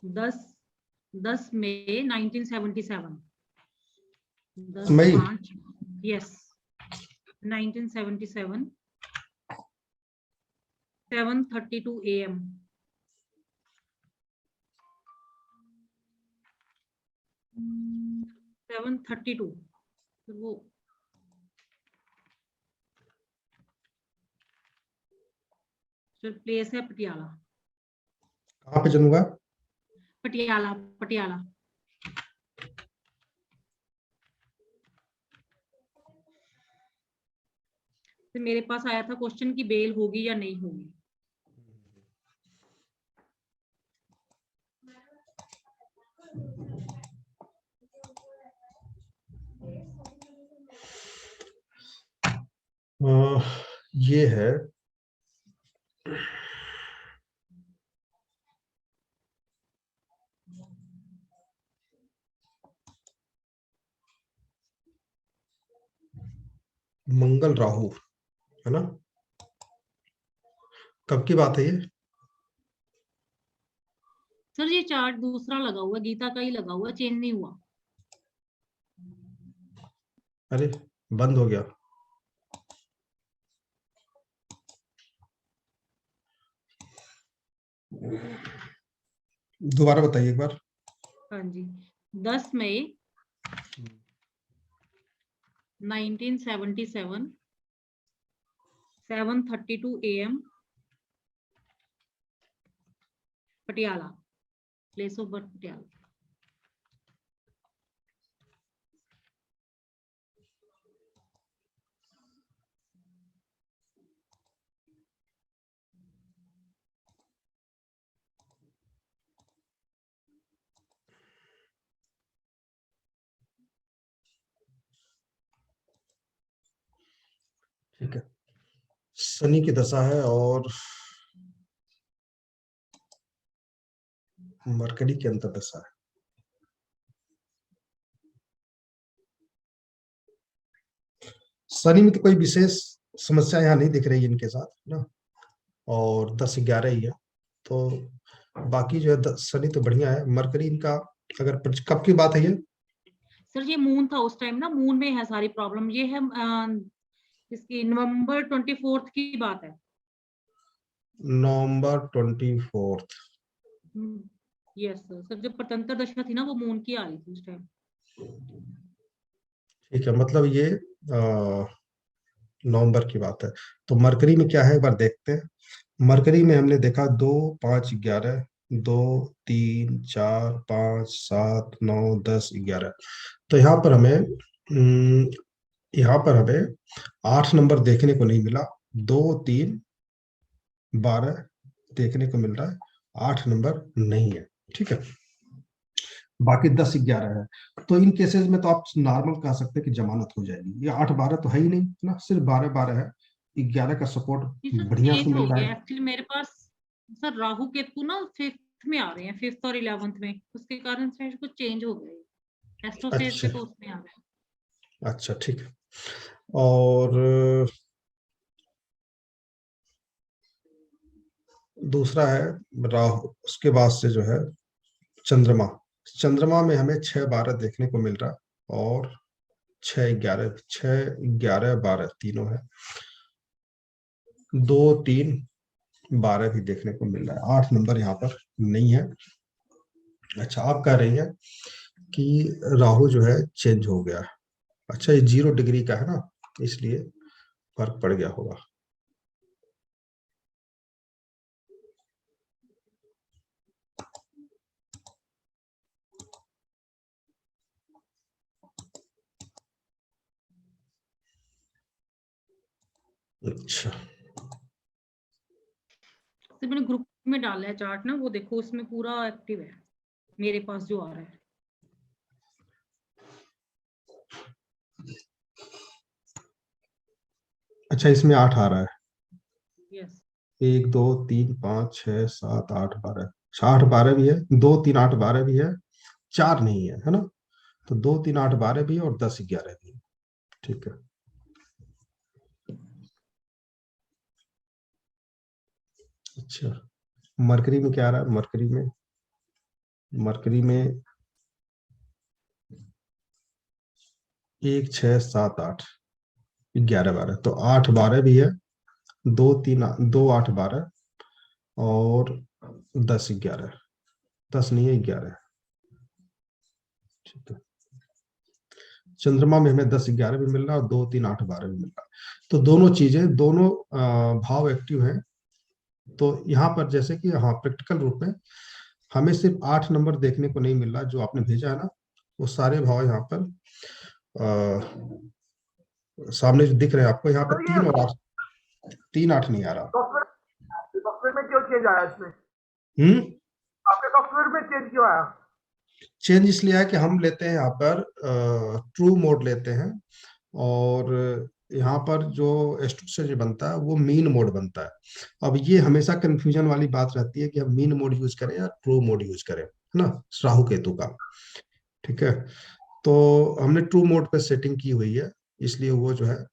10 मई 1977, 10 मई 5, यस 1977, 7:32 AM। 7:32, वो सर प्लेस है पटियाला। कहाँ पे जन्म हुआ? पटियाला पटियाला। तो मेरे पास आया था क्वेश्चन की बेल होगी या नहीं होगी। ये है मंगल राहु, है ना? कब की बात है ये? सर ये चार्ट दूसरा लगा हुआ, गीता का ही लगा हुआ, चेंज नहीं हुआ। अरे बंद हो गया। दोबारा बताइए एक बार। हाँ जी, 10 मई 1977, 7:32 AM, Patiala, place of birth Patiala. ठीक है, शनि की दशा है और मरकरी की अंतर्दशा है। शनि में तो कोई विशेष समस्या यहाँ नहीं दिख रही है इनके साथ ना, और 10-11 ही है, तो बाकी जो है शनि तो बढ़िया है। मरकरी इनका अगर कब की बात है ये? सर ये मून था उस टाइम ना, मून में है सारी प्रॉब्लम। ये है इसकी नवंबर 24 की बात है। नवंबर 24। यस सर, सर जब प्रतंत्र दशा थी ना, वो मून की आ रही थी उस टाइम। ठीक है, मतलब ये नवंबर की बात है। तो मरकरी में क्या है एक बार देखते हैं। मरकरी में हमने देखा 2 5 11, 2 3 4 5 7 9 10 11। तो यहाँ पर हमें 8 नंबर देखने को नहीं मिला, 2 3 12 देखने को मिल रहा है, 8 नंबर नहीं है, ठीक है। बाकी 10-11 है, तो इन केसेस में तो आप नॉर्मल कह सकते हैं कि जमानत हो जाएगी। ये 8-12 तो है ही नहीं ना, सिर्फ 12-12 है, 11 का सपोर्ट जी सर बढ़िया से चेंज मिल हो रहा गया है। एक्चुअली मेरे पास। सर राहु केतु ना 5th में आ रहे हैं, 5th और 11th में, उसके कारण से कुछ चेंज हो गया। एस्ट्रोसेट अच्छा पे तो उसमें आ रहा है। अच्छा, ठीक है। और दूसरा है राहु, उसके बाद से जो है चंद्रमा। चंद्रमा में हमें 6-12 देखने को मिल रहा है, और 6-11 तीनों है, 2-3-12 भी देखने को मिल रहा है, 8 नंबर यहाँ पर नहीं है। अच्छा, आप कह रही हैं कि राहु जो है चेंज हो गया है। अच्छा, ये 0 डिग्री का है ना, इसलिए फर्क पड़ गया होगा। अच्छा, तो मैंने ग्रुप में डाला है चार्ट ना, वो देखो उसमें पूरा एक्टिव है मेरे पास जो आ रहा है। अच्छा इसमें 8 आ रहा है। यस 1 2 3 5 6 7 8 12। 8 12 भी है, 2 3 8 12 भी है, 4 नहीं है, है ना? तो 2 3 8 12 भी है और 10 11 भी है। ठीक है। अच्छा, मरकरी में क्या आ रहा है? मरकरी में 1 6 7 8 11 12, तो 8 12 भी है, 2 3 2 8 12 और 10 11। 10 नहीं है, 11 है। ठीक है। चंद्रमा में हमें 10 11 भी मिल रहा है और 2 3 8 12 भी मिल रहा है। तो दोनों चीजें, दोनों भाव एक्टिव हैं। तो यहाँ पर जैसे कि हाँ, प्रैक्टिकल रूप में हमें सिर्फ 8 नंबर देखने को नहीं मिल रहा, जो आपने भेजा है ना, वो सारे भाव यहाँ पर सामने जो दिख रहे हैं आपको, यहाँ पर सर ये 3 और 8, 3 8 नहीं आ रहा। सॉफ्टवेयर में क्यों चेंज आया इसमें? हम्म। आपके सॉफ्टवेयर में चेंज क्यों आया? चेंज इसलिए है कि हम लेते हैं यहाँ पर ट्रू मोड लेते हैं, और यहाँ पर जो एस्ट्रोसेज बनता है वो मीन मोड बनता है। अब ये हमेशा कंफ्यूजन वाली बात रहती है कि हम मीन मोड यूज करें या ट्रू मोड यूज करें, है ना, राहु केतु का। ठीक है। तो हमने ट्रू मोड पे सेटिंग की हुई है, इसलिए वो जो है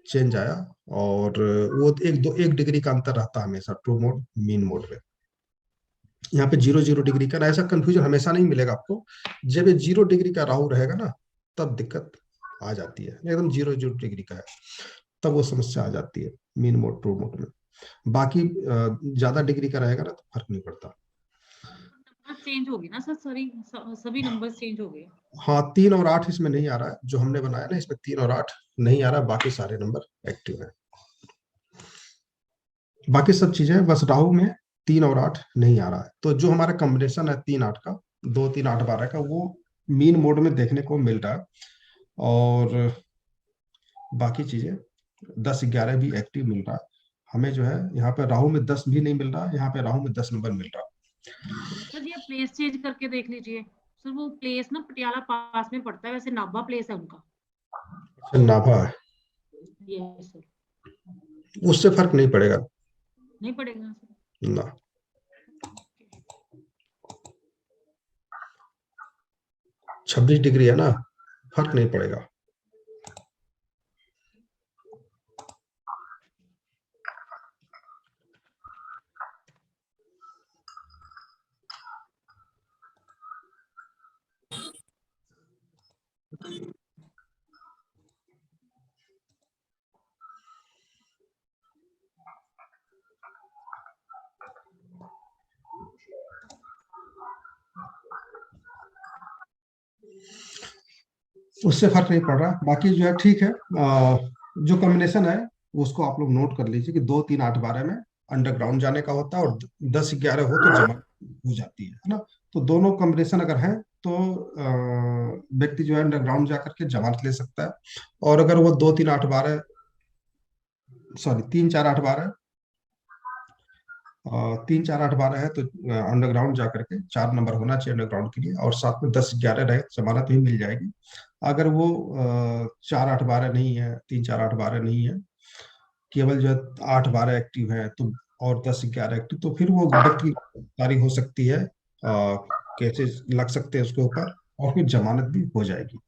चेंज आया। और वो 1 डिग्री का अंतर रहता है हमेशा ट्रू मोड मीन मोड में। यहाँ पे 0 0 डिग्री का, ऐसा कंफ्यूजन हमेशा नहीं मिलेगा आपको। जब ये 0 डिग्री का राहु रहेगा ना, तब दिक्कत आ जाती है। एकदम 0 0 डिग्री का है तब वो समस्या आ जाती है मीन मोड ट्रू मोड में। बाकी ज्यादा डिग्री का रहेगा ना तो फर्क नहीं पड़ता। चेंज हो गई ना सर, सभी नंबर चेंज हो गए। हाँ, 3 और 8 इसमें नहीं आ रहा है, जो हमने बनाया ना इसमें 3 और 8 नहीं आ रहा, बाकी सारे नंबर एक्टिव है। बाकी सब चीजें, बस राहु में 3 और 8 नहीं आ रहा है। तो जो हमारा कॉम्बिनेशन है 3 8 का, 2 3 8 12 का, वो मीन मोड में देखने को मिल रहा है। और बाकी चीजें 10 11 भी एक्टिव मिल रहा है हमें। जो है यहाँ पे राहु में 10 भी नहीं मिल रहा, यहाँ पे राहु में 10 नंबर मिल रहा। सर ये प्लेस चेंज करके देख लीजिए सर, वो प्लेस ना पटियाला पास में पड़ता है, वैसे नाभा प्लेस है उनका। अच्छा, नाभा है, ये सर उससे फर्क नहीं पड़ेगा नहीं पड़ेगा सर। ना। 26 डिग्री है ना, फर्क नहीं पड़ेगा। उससे फर्क नहीं पड़ रहा, बाकी जो है ठीक है। जो कॉम्बिनेशन है उसको आप लोग नोट कर लीजिए कि 2 3 8 12 में अंडरग्राउंड जाने का होता है, और 10 11 हो तो जमा हो जाती है ना। तो दोनों कॉम्बिनेशन अगर है तो व्यक्ति जो है अंडरग्राउंड जा करके जमानत ले सकता है। और अगर वो 2 3 8 12, सॉरी 3 4 8 12, 3 4 8 12 है तो अंडरग्राउंड जा करके 4 नंबर होना चाहिए अंडरग्राउंड के लिए, और साथ में 10 11 रहे जमानत भी मिल जाएगी। अगर वो 4 8 12 नहीं है, 3 4 8 12 नहीं है, केवल जो 8 12 एक्टिव है, तो और 10 11 एक्टिव, तो फिर वो व्यक्ति गिरफ्तारी हो सकती है, केसेस लग सकते हैं उसके ऊपर, और फिर जमानत भी हो जाएगी।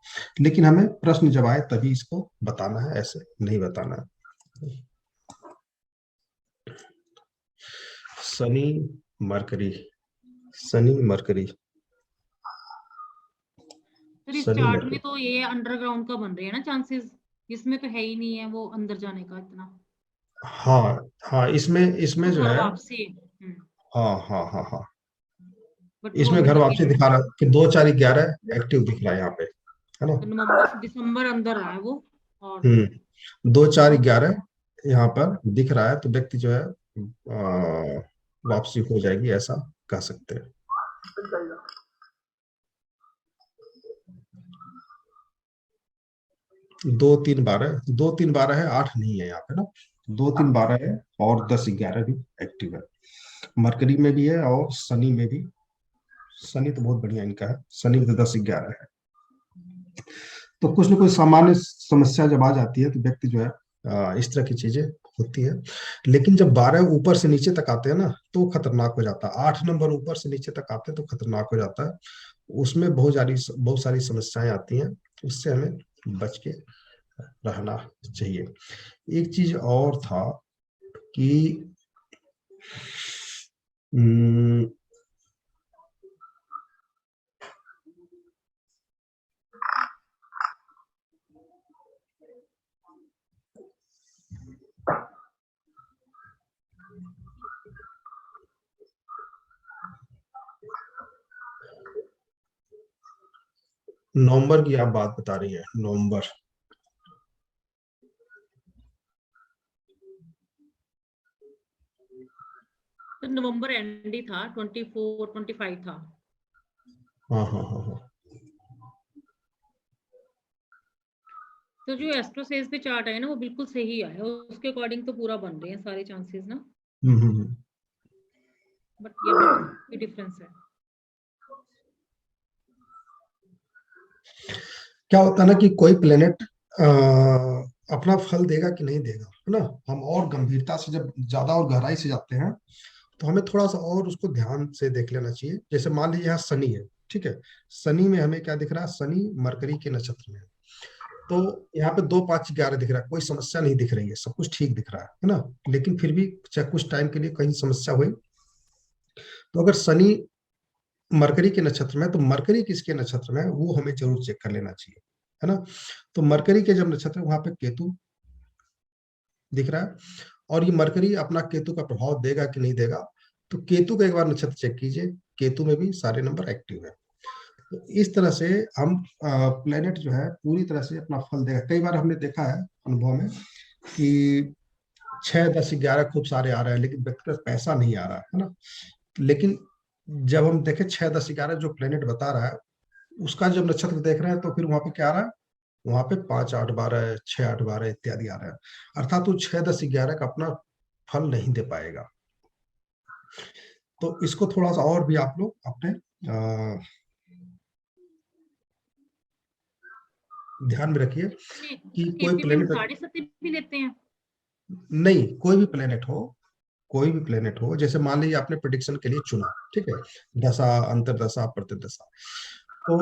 लेकिन हमें प्रश्न जब आए तभी इसको बताना है, ऐसे नहीं बताना है। Shani mercury, Shani mercury, sir इस शनि चार्ट में मरकरी। तो ये अंडरग्राउंड का बन रहे हैं ना चांसेस, इसमें तो है ही नहीं है वो अंदर जाने का इतना। हाँ हाँ, इसमें तो जो घर है, वापसी हाँ हाँ हाँ हाँ, बट इसमें घर गवर्नमेंट वापसी अगेन। दिखा रहा है कि 2 4 11 एक्टिव दिख रहा है यहाँ पे, है ना। तो नवंबर दिसंबर अंदर आया वो, और 2 4 11 यहाँ पर दिख रहा है, तो व्यक्ति जो है वापसी हो जाएगी, ऐसा कह सकते हैं। 2 3 12, 2 3 12 है, 8 नहीं है यहाँ पे ना। 2 3 12 है और 10 11 भी एक्टिव है। मरकरी में भी है और शनि में भी। शनि तो बहुत बढ़िया इनका है, शनि में तो 10 11 है। तो कुछ न कुछ सामान्य समस्या जब आ जाती है तो व्यक्ति जो है इस तरह की चीजें होती है। लेकिन जब 12 ऊपर से नीचे तक आते हैं ना तो खतरनाक हो जाता है। 8 नंबर ऊपर से नीचे तक आते हैं तो खतरनाक हो जाता है। उसमें बहुत सारी समस्याएं आती हैं। उससे हमें बच के रहना चाहिए। एक चीज और था कि नवंबर की आप बात बता रही है, नवंबर। तो नवंबर एंड ही था, 24 25 था। हाँ हाँ हाँ हाँ। तो जो एस्ट्रोसेज पे चार्ट है ना वो बिल्कुल सही आया, उसके अकॉर्डिंग तो पूरा बन रहे हैं सारे चांसेस ना। बट यहाँ पे डिफरेंस है। क्या होता है ना कि कोई प्लेनेट अपना फल देगा कि नहीं देगा, है ना। हम और गंभीरता से जब ज्यादा और गहराई से जाते हैं तो हमें थोड़ा सा और उसको ध्यान से देख लेना चाहिए। जैसे मान लीजिए यहाँ शनि है, ठीक है। शनि में हमें क्या दिख रहा है, शनि मरकरी के नक्षत्र में है। तो यहाँ पे 2 5 11 दिख रहा है, कोई समस्या नहीं दिख रही है, सब कुछ ठीक दिख रहा है ना। लेकिन फिर भी चाहे कुछ टाइम के लिए कहीं समस्या हुई तो अगर शनि मरकरी के नक्षत्र में, तो मरकरी किसके नक्षत्र में है वो हमें जरूर चेक कर लेना चाहिए, है ना। तो मरकरी के जब नक्षत्र वहां पे केतु दिख रहा है और ये मरकरी अपना केतु का प्रभाव देगा कि नहीं देगा। तो केतु का एक बार नक्षत्र चेक कीजिए, केतु में भी सारे नंबर एक्टिव है। तो इस तरह से हम प्लेनेट जो है पूरी तरह से अपना फल देगा। कई बार हमने देखा है अनुभव में कि 6 10 11 खूब सारे आ रहे हैं लेकिन व्यक्ति का पैसा नहीं आ रहा है ना। लेकिन जब हम देखें 6 10 11 जो प्लेनेट बता रहा है उसका जब नक्षत्र देख रहे हैं तो फिर वहां पे क्या आ रहा है, वहां पे 5 8 12 6 8 12 इत्यादि आ रहे हैं। अर्थात वो 6 10 11 का अपना फल नहीं दे पाएगा। तो इसको थोड़ा सा और भी आप लोग अपने ध्यान में रखिए कि कोई केपी में हम प्लेनेट 7.5 भी लेते हैं। नहीं, कोई भी प्लेनेट हो, कोई भी प्लेनेट हो, जैसे मान लीजिए आपने प्रेडिक्शन के लिए चुना, ठीक है, दशा अंतरदशा प्रतिदशा। तो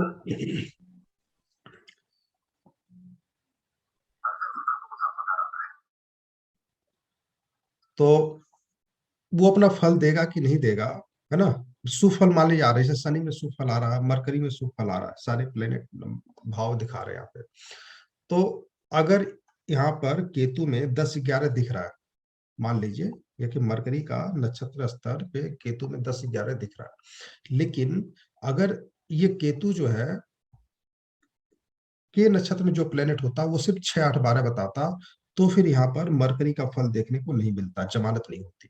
तो वो अपना फल देगा कि नहीं देगा, है ना। सुफल मान लीजिए आ रहा है, जैसे शनि में सुफल आ रहा है, मरकरी में सुफल आ रहा है, सारे प्लेनेट भाव दिखा रहे हैं यहाँ पे। तो अगर यहाँ पर केतु में 10 11 दिख रहा है, मान लीजिए ये कि मरकरी का नक्षत्र स्तर पे केतु में 10 11 दिख रहा है, लेकिन अगर ये केतु जो है के नक्षत्र में जो प्लेनेट होता वो सिर्फ 6 8 12 बताता, तो फिर यहाँ पर मरकरी का फल देखने को नहीं मिलता, जमानत नहीं होती।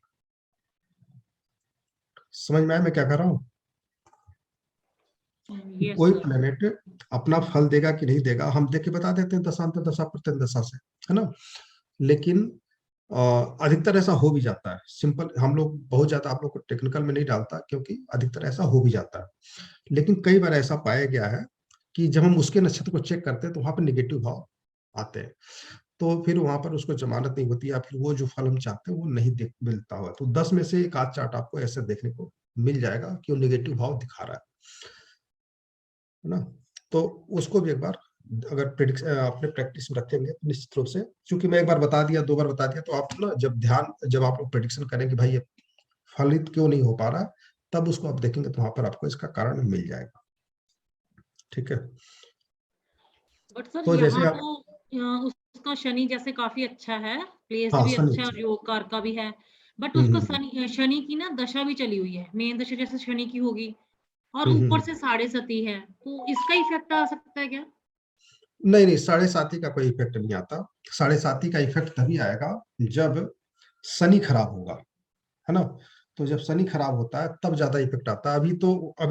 समझ में आया मैं क्या कर रहा हूँ। Yes, कोई sir. प्लेनेट अपना फल देगा कि नहीं देगा हम देख के बता देते हैं दशांतर दशा प्रत्यंत दशा से, है ना। लेकिन अधिकतर ऐसा हो भी जाता है। सिंपल, हम लोग बहुत ज्यादा आप लोग को टेक्निकल में नहीं डालता क्योंकि अधिकतर ऐसा हो भी जाता है। लेकिन कई बार ऐसा पाया गया है कि जब हम उसके नक्षत्र को चेक करते हैं तो वहां पर निगेटिव भाव आते हैं, तो फिर वहां पर उसको जमानत नहीं होती या फिर वो जो फल हम चाहते हैं वो नहीं मिलता हुआ। तो 10 में से एक आध चार्ट आपको ऐसे देखने को मिल जाएगा कि वो निगेटिव भाव दिखा रहा है ना। तो उसको भी एक बार अगर अपने प्रैक्टिस में रखेंगे तो निश्चित रूप से, क्योंकि मैं एक बार बता दिया 2 बार बता दिया, तो आप ना जब आप लोग प्रेडिक्शन करेंगे भाई ये फलित क्यों नहीं हो पा रहा, तब उसको आप देखेंगे तो वहां पर आपको इसका कारण मिल जाएगा। ठीक है। बट सर तो जैसे यहाँ आप, तो उसका शनि जैसे काफी अच्छा है, प्लेस हाँ भी शनि, अच्छा है और योग कार का भी है। बट हम्म उसको हम्म शनि की ना दशा भी चली हुई है, मेन दशा जैसे शनि की होगी और हम्म, ऊपर से 7.5 है, तो इसका इफेक्ट आ सकता है क्या? नहीं नहीं, 7.5 का कोई इफेक्ट नहीं आता। 7.5 का इफेक्ट तभी आएगा जब शनि खराब होगा, है ना। तो जब शनि खराब होता है तब ज्यादा इफेक्ट आता है। अभी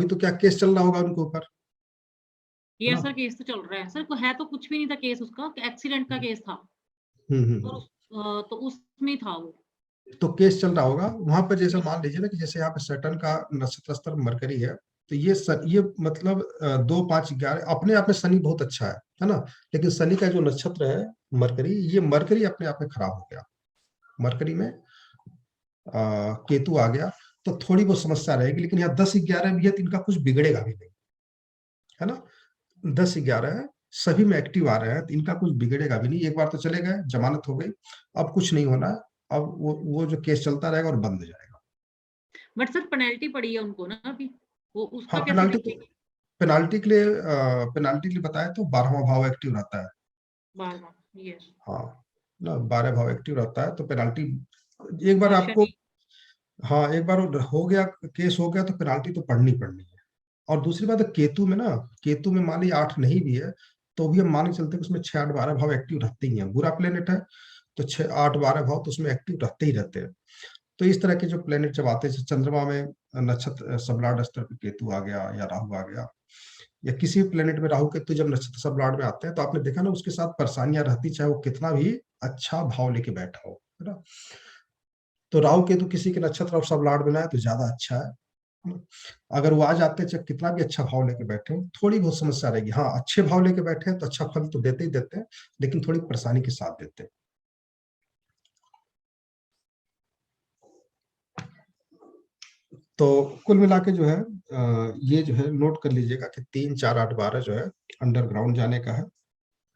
तो क्या केस चल रहा होगा उनके ऊपर, है ये ना। सर केस तो चल रहा है सर, है तो कुछ भी नहीं था केस, उसका एक्सीडेंट का केस था। हम्म हम्म और हम्म। तो उसमें था वो। तो केस चल रहा होगा वहां पर। जैसे मान लीजिए ना कि जैसे यहाँ पे सैटर्न का नक्षत्र स्तर मरकरी है, तो ये मतलब 2, 5, 11 अपने आप में शनि बहुत अच्छा है ना। लेकिन शनि का जो नक्षत्र है मरकरी, ये मरकरी अपने आप में खराब हो गया। मरकरी में केतु आ गया तो थोड़ी बहुत समस्या रहेगी। लेकिन यहाँ 10, 11 भी है तो इनका कुछ बिगड़ेगा भी नहीं, है ना। 10, 11 है, सभी में एक्टिव आ रहे हैं तो इनका कुछ बिगड़ेगा भी नहीं। एक बार तो चले गए, जमानत हो गई, अब कुछ नहीं होना है। अब वो जो केस चलता रहेगा और बंद हो जाएगा। बट सर पेनल्टी पड़ी है उनको ना अभी, वो हाँ, उसका कैसे देखेंगे? पेनाल्टी के लिए बताए तो 12वां भाव एक्टिव रहता है। बार बार ये हाँ ना, 12 भाव एक्टिव रहता है तो पेनाल्टी एक बार और आपको, शनि। हाँ एक बार हो गया, केस हो गया तो पेनाल्टी तो पड़नी पड़नी है। और दूसरी बात है केतु में ना, केतु में मान लीजिए 8 नहीं भी है तो भी हम मान के चलते हैं कि उसमें 6, 8, 12 भाव एक्टिव रहते ही हैं। बुरा प्लेनेट है तो 6, 8, 12 भाव तो उसमें एक्टिव रहते ही रहते हैं। तो इस तरह के जो प्लेनेट जब आते हैं, चंद्रमा में नक्षत्र सबलाड स्तर पे केतु आ गया या राहु आ गया, या किसी भी प्लेनेट में राहु केतु जब नक्षत्र सबलाड में आते हैं तो आपने देखा ना उसके साथ परेशानियां रहती, चाहे वो कितना भी अच्छा भाव लेके बैठा हो, है ना। तो राहु केतु किसी के नक्षत्र और सबलाड में आए तो ज्यादा अच्छा है। अगर वो आ जाते हैं चाहे कितना भी अच्छा भाव लेके बैठे हो, थोड़ी बहुत समस्या रहेगी। हाँ, अच्छे भाव लेके बैठे हैं तो अच्छा फल तो देते ही देते हैं, लेकिन थोड़ी परेशानी के साथ देते हैं। तो कुल मिला के जो है ये जो है नोट कर लीजिएगा कि 3, 4, 8, 12 जो है अंडरग्राउंड जाने का है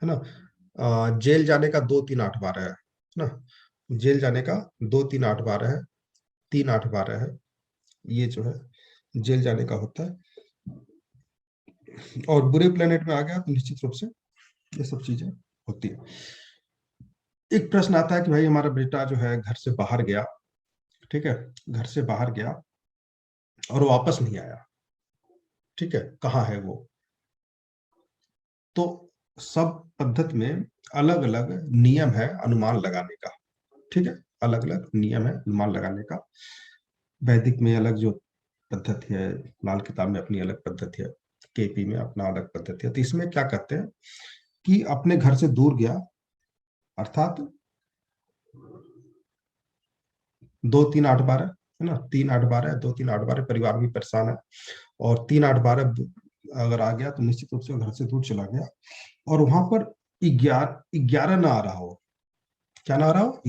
ना। जेल जाने का 2, 3, 8, 12 है ना। जेल जाने का 2, 3, 8, 12 है, 3, 8, 12 है। ये जो है जेल जाने का होता है। और बुरे प्लेनेट में आ गया तो निश्चित रूप से ये सब चीजें होती है। एक प्रश्न आता है कि भाई हमारा बेटा जो है घर से बाहर गया, ठीक है, घर से बाहर गया और वापस नहीं आया, ठीक है, कहाँ है वो। तो सब पद्धति में अलग अलग नियम है अनुमान लगाने का, ठीक है, अलग अलग नियम है अनुमान लगाने का। वैदिक में अलग जो पद्धति है, लाल किताब में अपनी अलग पद्धति है, केपी में अपना अलग पद्धति है। तो इसमें क्या कहते हैं कि अपने घर से दूर गया, अर्थात 2, 3, 8, 12 है ना। 3, 8, 12 है, 2, 3, 8, 12 परिवार भी परेशान है। और 3, 8, 12 अगर आ गया तो निश्चित रूप से घर से दूर चला गया और वहां पर 11 ना आ रहा हो। क्या ना आ रहा हो?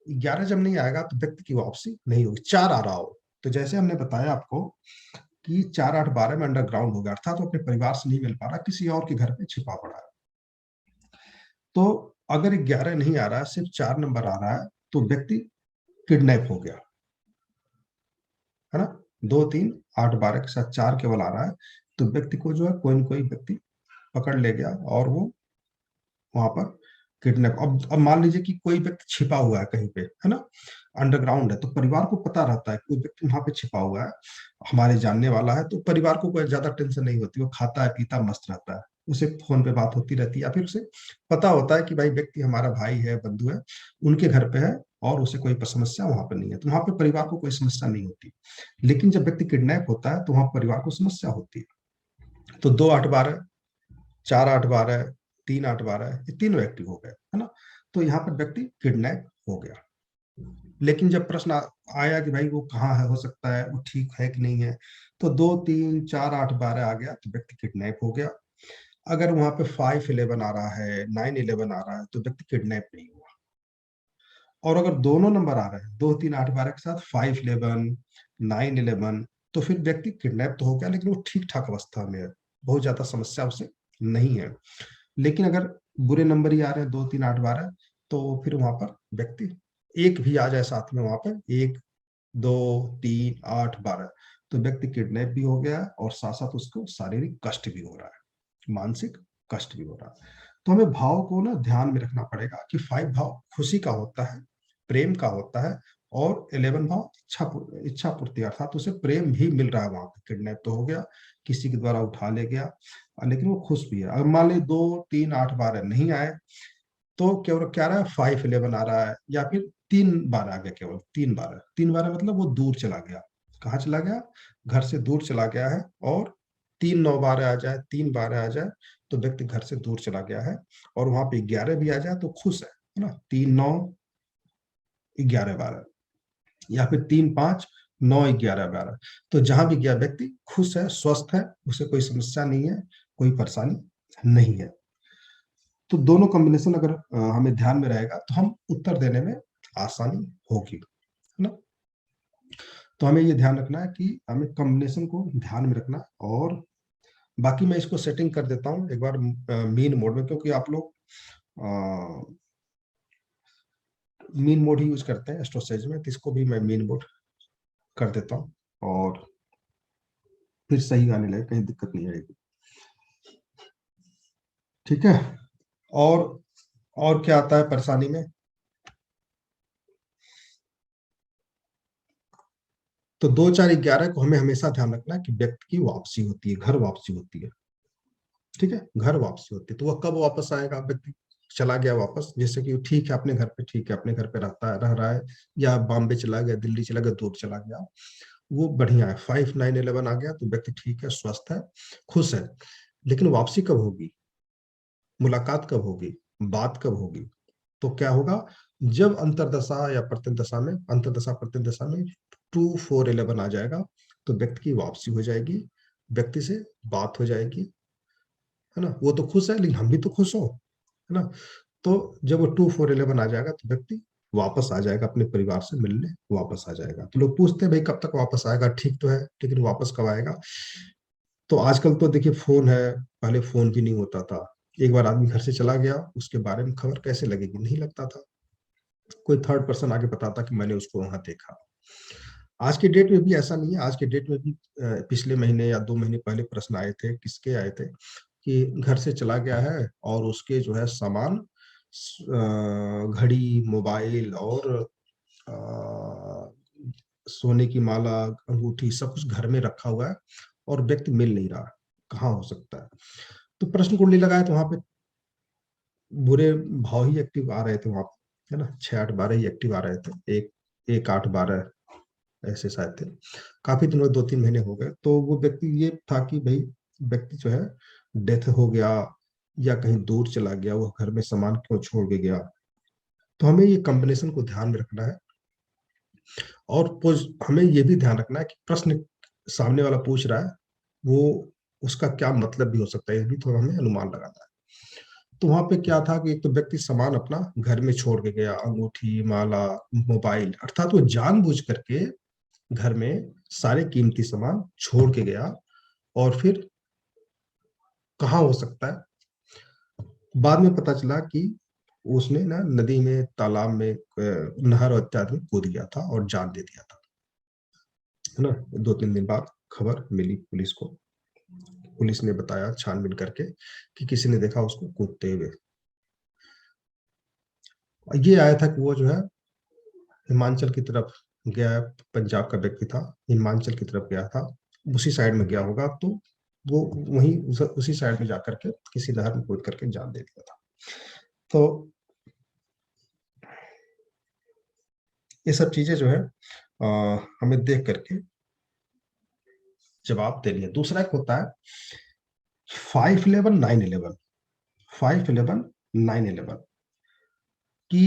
11 जब नहीं आएगा तो व्यक्ति की वापसी नहीं होगी। 4 आ रहा हो तो जैसे हमने बताया आपको कि 4, 8, 12 में अंडरग्राउंड हो गया, अर्थात वो अपने परिवार से नहीं मिल पा रहा, किसी और के घर पे छिपा पड़ा है। तो अगर 11 नहीं आ रहा है, सिर्फ 4 नंबर आ रहा है, तो व्यक्ति किडनैप हो गया, है ना। 2, 3, 8, 12 के साथ 4 केवल आ रहा है तो व्यक्ति को जो है कोई न कोई व्यक्ति पकड़ ले गया और वो वहां पर किडनैप। अब मान लीजिए कि कोई व्यक्ति छिपा हुआ है कहीं पे, है ना, अंडरग्राउंड है, तो परिवार को पता रहता है कोई व्यक्ति वहां पे छिपा हुआ है, हमारे जानने वाला है, तो परिवार को कोई ज्यादा टेंशन नहीं होती। वो खाता है, पीता, मस्त रहता है, उसे फोन पे बात होती रहती है, या फिर उसे पता होता है कि भाई व्यक्ति हमारा भाई है, बंधु है, उनके घर पे है और उसे कोई समस्या वहां पर नहीं है, तो वहां पे परिवार को कोई समस्या नहीं होती। लेकिन जब व्यक्ति किडनैप होता है तो वहां परिवार को समस्या होती है। तो 2, 8, 12, 4, 8, 12, 3, 8, 12, ये तीनों एक्टिव हो गए, है ना। तो यहाँ पर व्यक्ति किडनैप हो गया। लेकिन जब प्रश्न आया कि भाई वो कहाँ है, हो सकता है वो ठीक है कि नहीं है, तो 2, 3, 4, 8, 12 आ गया तो व्यक्ति किडनैप हो गया। अगर वहां पे 5, 11 आ रहा है, 9, 11 आ रहा है तो व्यक्ति किडनैप नहीं हुआ। और अगर दोनों नंबर आ रहे हैं 2, 3, 8, 12 के साथ 5, 11, 9, 11, तो फिर व्यक्ति किडनैप तो हो गया लेकिन वो ठीक ठाक अवस्था में है, बहुत ज्यादा समस्या उसे नहीं है। लेकिन अगर बुरे नंबर ही आ रहे हैं 2, 3, 8, 12, तो फिर वहां पर व्यक्ति एक भी आ जाए साथ में, वहां पर 1, 2, 3, 8, 12, तो व्यक्ति किडनैप भी हो गया और साथ साथ उसको शारीरिक कष्ट भी हो रहा है, मानसिक कष्ट भी हो रहा है। तो हमें भाव को ना ध्यान में रखना पड़ेगा कि 5 भाव खुशी का होता है, प्रेम का होता है, और 11 भाव इच्छा पूर्ति, अर्थात उसे प्रेम भी मिल रहा है। वहां पे किडनैप तो हो गया, किसी के द्वारा उठा ले गया, लेकिन वो खुश भी है। अगर मान ली 2, 3, 8, 12 नहीं आए तो केवल क्या रहा है, 5, 11 आ रहा है, या फिर 3, 12 आ गया, केवल 3, 12, 3, 12 मतलब वो दूर चला गया। कहाँ चला गया? घर से दूर चला गया है। और 3, 9, 12 आ जाए, 3, 12 आ जाए तो व्यक्ति घर से दूर चला गया है। और वहां पे 11 भी आ जाए तो खुश है, है ना, 3 9 11 12, या फिर 3 5 9 11 12। तो जहां भी गया व्यक्ति खुश है, स्वस्थ है, उसे कोई समस्या नहीं है, कोई परेशानी नहीं है। तो दोनों कॉम्बिनेशन अगर हमें ध्यान में रहेगा तो हम उत्तर देने में आसानी होगी, है ना। तो हमें ये ध्यान रखना है कि हमें कॉम्बिनेशन को ध्यान में रखना। और बाकी मैं इसको सेटिंग कर देता हूँ एक बार मीन मोड में, क्योंकि आप लोग मीन मोड ही यूज करते हैं एस्ट्रोसेज में, तो इसको भी मैं मीन मोड कर देता हूँ और फिर सही आने लगे, कहीं दिक्कत नहीं आएगी। ठीक है। और क्या आता है परेशानी में? तो 2 4 11 को हमें हमेशा ध्यान रखना है कि व्यक्ति की वापसी होती है, घर वापसी होती है। ठीक है, घर वापसी होती है। तो वह कब वापस आएगा? व्यक्ति चला गया वापस, जैसे कि ठीक है अपने घर पे, ठीक है अपने घर पे रह रहा है, या बॉम्बे चला गया, दिल्ली चला गया, दूर चला गया, वो बढ़िया है। 5 9 11 आ गया तो व्यक्ति ठीक है, स्वस्थ है, खुश है। लेकिन वापसी कब होगी, मुलाकात कब होगी, बात कब होगी? तो क्या होगा, जब अंतरदशा या प्रत्यंदशा में, अंतरदशा प्रत्यंदशा में 2 4 11 आ जाएगा तो व्यक्ति की वापसी हो जाएगी, व्यक्ति से बात हो जाएगी, है ना। वो तो खुश है लेकिन हम भी तो खुश हो, है ना। तो जब वो 2 4 11 आ जाएगा तो व्यक्ति वापस आ जाएगा, अपने परिवार से मिलने वापस आ जाएगा। तो लोग पूछते हैं भाई कब तक वापस आएगा, ठीक तो है लेकिन वापस कब आएगा? तो आजकल तो देखिए फोन है, पहले फोन भी नहीं होता था। एक बार आदमी घर से चला गया, उसके बारे में खबर कैसे लगेगी? नहीं लगता था, कोई थर्ड पर्सन आके बताता कि मैंने उसको वहां देखा। आज के डेट में भी ऐसा नहीं है। आज के डेट में भी पिछले महीने या 2 महीने पहले प्रश्न आए थे, किसके आए थे, कि घर से चला गया है और उसके जो है सामान, घड़ी, मोबाइल और सोने की माला, अंगूठी, सब कुछ घर में रखा हुआ है और व्यक्ति मिल नहीं रहा, कहाँ हो सकता है? तो प्रश्न कुंडली लगाए तो वहां पे बुरे भाव ही एक्टिव आ रहे थे वहां पे, है ना। 6 8 12 ही एक्टिव आ रहे थे, 1 8 12 ऐसे शायद थे। काफी दिनों, 2 3 महीने हो गए। तो वो व्यक्ति ये था कि भाई व्यक्ति जो है डेथ हो गया या कहीं दूर चला गया, वो घर में सामान क्यों छोड़ के गया? तो हमें ये कॉम्बिनेशन को ध्यान में रखना है। और हमें ये भी ध्यान रखना है कि प्रश्न सामने वाला पूछ रहा है वो, उसका क्या मतलब भी हो सकता है, ये भी थोड़ा हमें अनुमान लगाना है। तो वहां पे क्या था कि एक तो व्यक्ति सामान अपना घर में छोड़ के गया, अंगूठी, माला, मोबाइल, अर्थात वो जानबूझ करके घर में सारे कीमती सामान छोड़ के गया। और फिर कहाँ हो सकता है? बाद में पता चला कि उसने ना नदी में, तालाब में, नहर इत्यादि में कूद गया था और जान दे दिया था, है ना। 2 3 दिन बाद खबर मिली पुलिस को, पुलिस ने बताया छानबीन करके कि किसी ने देखा उसको कूदते हुए। ये आया था कि वो जो है हिमाचल की तरफ गया, पंजाब का व्यक्ति था, हिमाचल की तरफ गया था, उसी साइड में गया होगा, तो वो वहीं उसी साइड में जाकर के किसी नहर में कूद करके जान दे दिया था। तो ये सब चीजें जो है हमें देख करके जवाब देनी है। दूसरा एक होता है 5 11 9 11, 5 11 9 11 की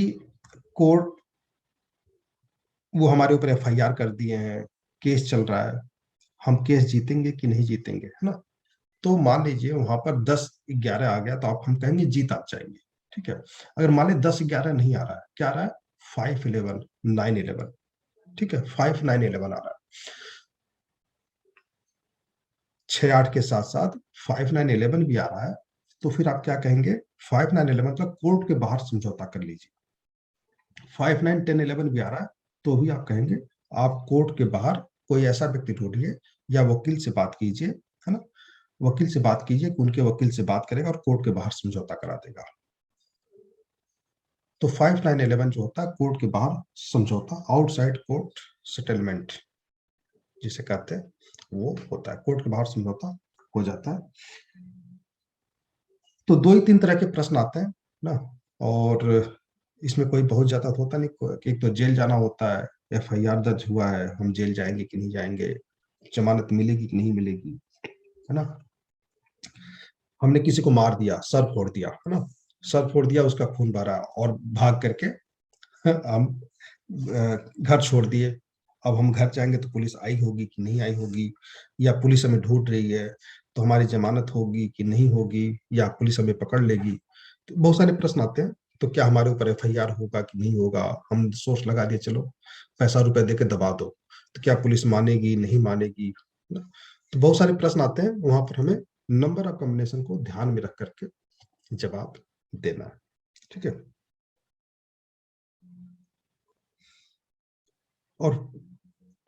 कोर्ट, वो हमारे ऊपर FIR कर दिए हैं, केस चल रहा है, हम केस जीतेंगे कि नहीं जीतेंगे, है ना। तो मान लीजिए वहां पर 10 11 आ गया तो आप, हम कहेंगे जीत आप जाएंगे, ठीक है। अगर मान लीजिए 10 11 नहीं आ रहा है, क्या आ रहा है? 5 11 9 11, ठीक है, 5 9 11 आ रहा है। 6 8 के साथ साथ 5 9 11 भी आ रहा है, तो फिर आप क्या कहेंगे? 5 9 11 मतलब कोर्ट के बाहर समझौता कर लीजिए। 5 9 10 11 भी आ रहा है तो भी आप कहेंगे आप कोर्ट के बाहर कोई ऐसा व्यक्ति ढूंढिए या वकील से बात कीजिए, है ना। वकील से बात कीजिए कि उनके वकील से बात करेगा और कोर्ट के बाहर समझौता करा देगा। तो 5 9 11 जो होता है कोर्ट के बाहर समझौता, आउटसाइड कोर्ट सेटलमेंट जिसे कहते हैं, वो होता है, कोर्ट के बाहर समझौता हो जाता है। तो 2 ही 3 तरह के प्रश्न आते हैं ना, और इसमें कोई बहुत ज्यादा होता नहीं। एक तो जेल जाना होता है, FIR दर्ज हुआ है, हम जेल जाएंगे कि नहीं जाएंगे, जमानत मिलेगी कि नहीं मिलेगी, है ना। हमने किसी को मार दिया, सर फोड़ दिया, है ना, सर फोड़ दिया, उसका खून बहा और भाग करके हम घर छोड़ दिए। अब हम घर जाएंगे तो पुलिस आई होगी कि नहीं आई होगी, या पुलिस हमें ढूंढ रही है तो हमारी जमानत होगी कि नहीं होगी, या पुलिस हमें पकड़ लेगी। तो बहुत सारे प्रश्न आते हैं। तो क्या हमारे ऊपर एफआईआर होगा कि नहीं होगा? हम सोच लगा दिए चलो पैसा रुपए दे के दबा दो, तो क्या पुलिस मानेगी नहीं मानेगी? तो बहुत सारे प्रश्न आते हैं, वहां पर हमें नंबर ऑफ कॉम्बिनेशन को ध्यान में रख करके जवाब देना है। ठीक है। और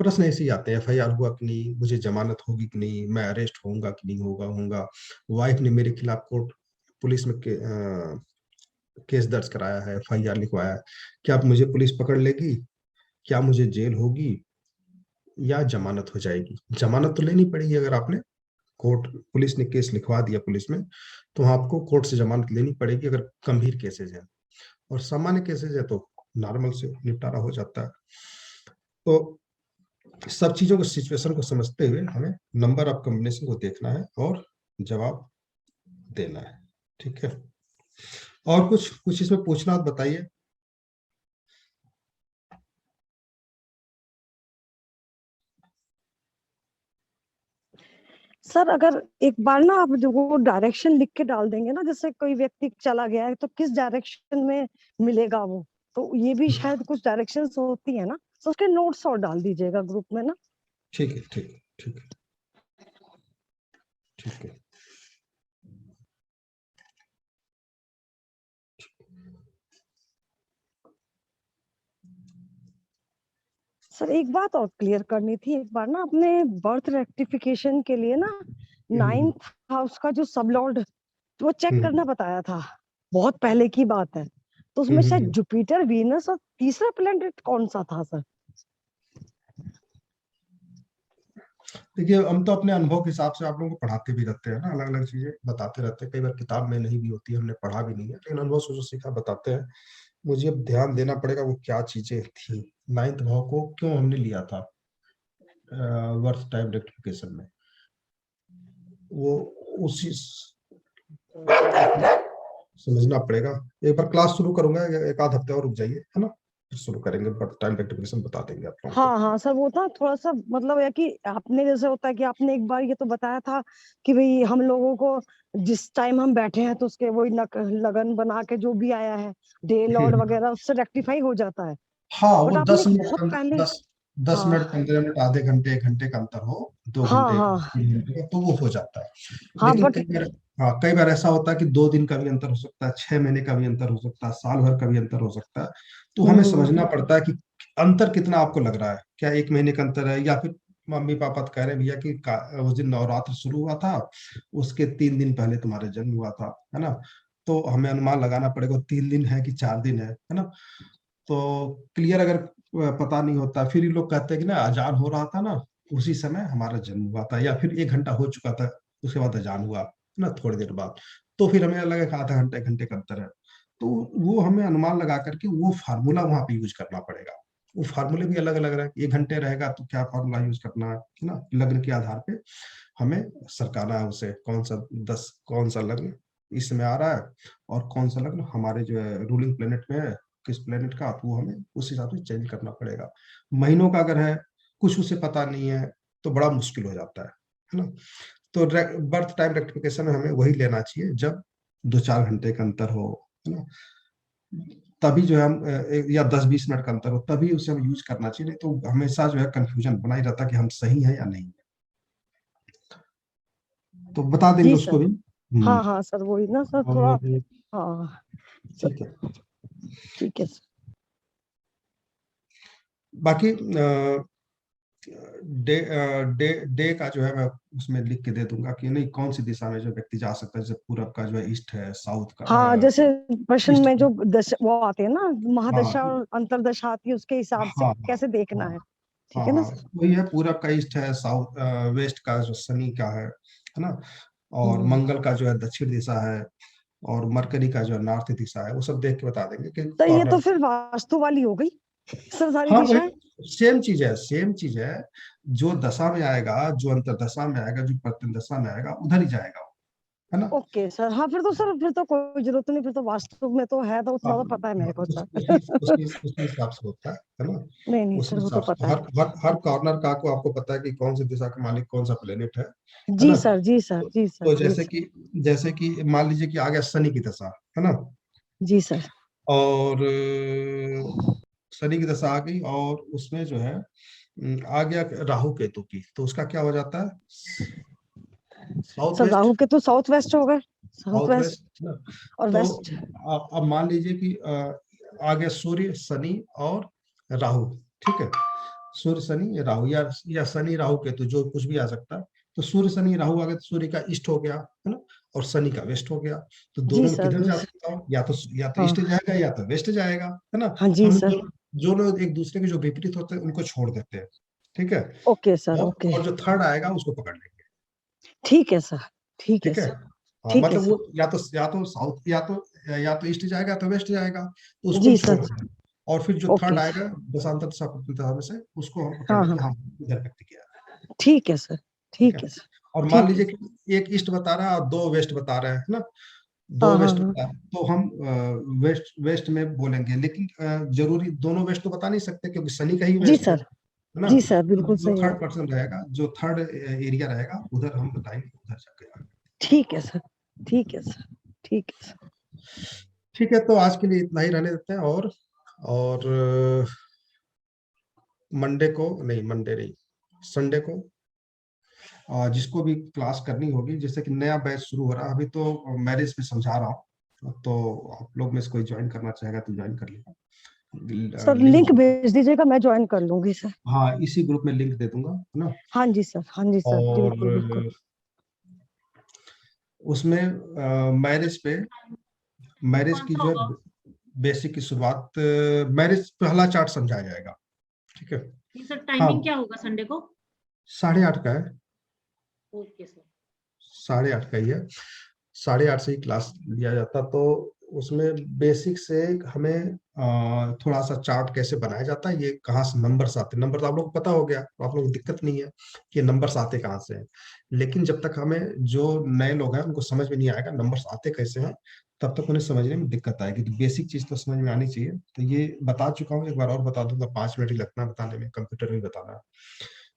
प्रश्न ऐसे ही आते हैं, एफआईआर हुआ कि नहीं, मुझे जमानत होगी कि नहीं, मैं अरेस्ट होऊंगा कि नहीं होऊंगा, वाइफ ने मेरे खिलाफ कोर्ट पुलिस में केस दर्ज कराया है, एफआईआर लिखवाया है, क्या अब मुझे पुलिस पकड़ लेगी, क्या मुझे जेल होगी या जमानत हो जाएगी? जमानत तो लेनी पड़ेगी। अगर आपने कोर्ट पुलिस ने केस लिखवा दिया पुलिस में, तो आपको कोर्ट से जमानत लेनी पड़ेगी अगर गंभीर केसेज है। और सामान्य केसेज है तो नॉर्मल से निपटारा हो जाता है। तो सब चीजों को सिचुएशन को समझते हुए हमें नंबर ऑफ कॉम्बिनेशन को देखना है और जवाब देना है। ठीक है। और कुछ इसमें पूछना हो तो बताइए। सर अगर एक बार ना आप जो वो डायरेक्शन लिख के डाल देंगे ना, जैसे कोई व्यक्ति चला गया है तो किस डायरेक्शन में मिलेगा वो, तो ये भी शायद कुछ डायरेक्शंस होती है ना, तो उसके नोट्स और डाल दीजिएगा ग्रुप में ना। ठीक है, ठीक है, ठीक है, ठीक है। सर एक बात और क्लियर करनी थी, एक बार ना अपने बर्थ रेक्टिफिकेशन के लिए ना 9th हाउस का जो सबलॉर्ड, तो वो चेक करना बताया था, बहुत पहले की बात है। तो उसमें शायद जुपिटर, वीनस और तीसरा प्लैनेट कौन सा था सर? देखिए, हम तो अपने अनुभव के हिसाब से आप लोगों को पढ़ाते भी रहते हैं ना, अलग अलग चीजें बताते रहते हैं। कई बार किताब में नहीं भी होती है, हमने पढ़ा भी नहीं है, लेकिन अनुभव से जो सीखा बताते हैं। मुझे अब ध्यान देना पड़ेगा वो क्या चीजें थी, 9th भाव को क्यों हमने लिया था वर्थ टाइम रेक्टिफिकेशन में, वो उसी समझना पड़ेगा। एक बार क्लास शुरू करूंगा, एक आध हफ्ते और रुक जाइए, है ना, फिर शुरू करेंगे, बर्थ टाइम रेक्टिफिकेशन बता देंगे आप लोगों को। हाँ हाँ सर, वो था थोड़ा सा मतलब है कि आपने जैसे होता है कि आपने एक बार ये तो बताया था कि भाई हम लोगों को जिस टाइम हम बैठे हैं तो उसके वही लगन बना के जो भी आया है डे लॉर्ड वगैरह उससे रेक्टिफाई हो जाता है। हाँ, वो बट 10 आपने मिनट बहुत पहले, 10 मिनट, हाँ 15 मिनट, आधे घंटे, 1 घंटे का अंतर हो, 2 हाँ घंटे हाँ 3 घंटे का, तो वो हो जाता है। हाँ लेकिन बट कई बार ऐसा होता है कि 2 दिन का भी अंतर हो सकता है, 6 महीने का भी अंतर हो सकता है, साल भर का भी अंतर हो सकता है। तो हमें समझना पड़ता है कि अंतर कितना आपको लग रहा है, क्या 1 महीने का अंतर है, या फिर मम्मी पापा तो कह रहे हैं भैया कि उस दिन नवरात्र शुरू हुआ था, उसके 3 दिन पहले तुम्हारा जन्म हुआ था, है ना। तो हमें अनुमान लगाना पड़ेगा 3 दिन है कि 4 दिन है ना। तो क्लियर अगर पता नहीं होता, फिर ये लोग कहते हैं कि ना अजान हो रहा था ना, उसी समय हमारा जन्म हुआ था, या फिर 1 घंटा हो चुका था उसके बाद अजान हुआ ना थोड़ी देर बाद, तो फिर हमें लगा कि आधा घंटे 1 घंटे का अंतर है। तो वो हमें अनुमान लगा करके वो फार्मूला वहां पे यूज करना पड़ेगा। वो फार्मूले भी अलग अलग रहे, 1 घंटे रहेगा तो क्या फार्मूला यूज करना है ना, लग्न के आधार पे हमें सरकाना है उसे, कौन सा लग्न इसमें आ रहा है, और कौन सा लग्न हमारे जो है रूलिंग प्लेनेट में है, किस प्लेनेट का, तो वो हमें उस हिसाब से चेंज करना पड़ेगा। महीनों का अगर है, कुछ उसे पता नहीं है, तो बड़ा मुश्किल हो जाता है ना। तो बर्थ टाइम रेक्टिफिकेशन में हमें वही लेना चाहिए जब 2-4 घंटे का अंतर हो, है ना, तभी जो है हम या 10-20 मिनट का अंतर हो, तभी उसे हम यूज करना चाहिए। नहीं तो हमेशा जो है कंफ्यूजन बना ही रहता कि हम सही है या नहीं। तो बता देंगे जी उसको सर, भी। हाँ हाँ सर वही ना सर थोड़ा, और हाँ सर ठीक है। ठीक है सर। बाकी डे का जो है मैं उसमें लिख के दे दूंगा कि नहीं कौन सी दिशा में जो व्यक्ति जा सकता है, जैसे पूरब का जो है ईस्ट है, साउथ का हाँ जैसे प्रश्न ईस्ट। में जो वो आते हैं ना हाँ महादशा और अंतरदशा आती है, उसके हिसाब से हाँ कैसे देखना हाँ है, हाँ ठीक है ना हाँ, सर? वही है, पूरब का ईस्ट है, साउथ वेस्ट का जो शनि का है ना, और हम्म, मंगल का जो है दक्षिण दिशा है, और मरकरी का जो है नॉर्थ दिशा है, वो सब देख के बता देंगे कि तो ये तो कॉर्नर। फिर वास्तु वाली हो गई सर सारी हाँ दिशाएं। वही सेम चीज है, सेम चीज है। जो दशा में आएगा, जो अंतरदशा में आएगा, जो प्रत्यंदशा में आएगा, उधर ही जाएगा। है ना। ओके सर, हाँ फिर तो सर, फिर तो कोई जरूरत नहीं, फिर तो वास्तु में तो है, तो उतना तो पता है मेरे को सर। उसके हिसाब से होता है ना। नहीं नहीं उस सर, वो तो हिसाब से पता है। हर कॉर्नर का आपको पता है कि कौन सी दिशा का मालिक कौन सा प्लेनेट है जी ना। सर, जी सर, जी सर, तो जी सर, जैसे कि मान लीजिए कि आ गया शनि की दशा, है ना, जी सर। और शनि की दशा आ गई, और उसमें जो है आ गया राहु केतु की, तो उसका क्या हो जाता है, साउथ सर वेस्ट। राहु के तो साउथ वेस्ट हो गए, साउथ साउथ वेस्ट वेस्ट ना। और तो वेस्ट। अब मान लीजिए कि आ गया सूर्य शनि और राहु, ठीक है, सूर्य शनि राहु, या शनि राहु केतु, जो कुछ भी आ सकता है। तो सूर्य शनि राहु आ गया, तो सूर्य का ईस्ट हो गया, है ना, और शनि का वेस्ट हो गया। तो जी दोनों में सर, किधर जी जा सर। सकता हूँ, या तो ईस्ट हाँ जाएगा या तो वेस्ट जाएगा, है ना। हाँ जी हम सर। जो लोग एक दूसरे के जो विपरीत होते हैं उनको छोड़ देते हैं, ठीक है। ओके सर, और ओके। और जो थर्ड आएगा उसको पकड़ लेंगे, ठीक है सर, ठीक है ठीक है। सर, हाँ, ठीक है मतलब सर। वो या तो साउथ, या तो ईस्ट जाएगा, या तो वेस्ट जाएगा, तो उसको जी हम सर। छोड़ देंगे। और फिर जो थर्ड ओके। आएगा दशांतर दशा प्रकृति में से, उसको हम पकड़ हाँ हाँ, लेंगे, हाँ इधर व्यक्ति किया है, ठीक है सर, ठीक ठीक है। है सर, और मान ठीक है लीजिए सर। कि एक ईस्ट बता रहा है और दो वेस्ट बता रहे हैं, है ना, दो हाँ हाँ वेस्ट हाँ। बता रहे हैं, तो हम वेस्ट वेस्ट में बोलेंगे, लेकिन जरूरी दोनों वेस्ट तो बता नहीं सकते, क्योंकि शनि का ही जी वेस्ट है सर, ना। जी सर, तो बिल्कुल जो सही है। थर्ड पर्सन रहेगा, जो थर्ड एरिया रहेगा, उधर हम बताएंगे, उधर जाके। ठीक है सर, ठीक है सर, ठीक है सर। ठीक है, तो आज के लिए इतना ही रहने देते हैं। और मंडे नहीं, संडे को जिसको भी क्लास करनी होगी, जैसे कि नया बैच शुरू हो रहा है, अभी तो मैरिज पे समझा रहा हूँ, तो आप लोग में से कोई ज्वाइन करना चाहेगा तो ज्वाइन कर लेगा। सर लिंक लिंक, भेज दीजिएगा, मैं ज्वाइन कर लूंगी सर। हाँ इसी ग्रुप में लिंक दे दूंगा, है ना। हाँ जी सर, हाँ जी सर, और बिल्कुल बिल्कुल। उसमें मैरिज कौन की सा जो होगा? है बेसिक की शुरुआत, मैरिज पहला चार्ट समझाया जाएगा, ठीक है। ये सर हाँ, टाइमिंग क्या होगा संडे को? 8:30 का है, ओके सर। 8:30 का ही है, 8:30 से ही क्लास लिया जाता। तो उसमें बेसिक से हमें थोड़ा सा चार्ट कैसे बनाया जाता है, ये कहाँ से नंबर्स आते हैं, नंबर तो आप लोग को पता हो गया, तो आप लोग को दिक्कत नहीं है कि नंबर्स आते कहाँ से हैं। लेकिन जब तक हमें, जो नए लोग हैं उनको समझ में नहीं आएगा नंबर्स आते कैसे हैं, तब तक उन्हें समझने में दिक्कत आएगी। तो बेसिक चीज तो समझ में आनी चाहिए। तो ये बता चुका हूँ, एक बार और बता दूंगा, 5 मिनट ही लगता है बताने में, कंप्यूटर में बताना है।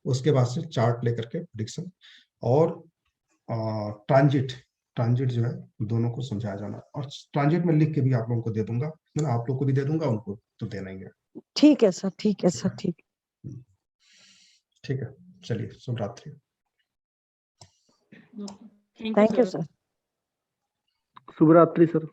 उसके बाद से चार्ट लेकर के प्रिडिक्शन और ट्रांजिट, जो है दोनों को समझाया जाना। और ट्रांजिट में लिख के भी आप लोगों को दे दूंगा, है ना, आप लोग को भी दे दूंगा, उनको तो देना ही है। ठीक है सर, ठीक है ठीक सर, है, ठीक। ठीक है, चलिए, शुभ रात्रि। Thank you thank you sir. Sir. शुभ रात्रि सर।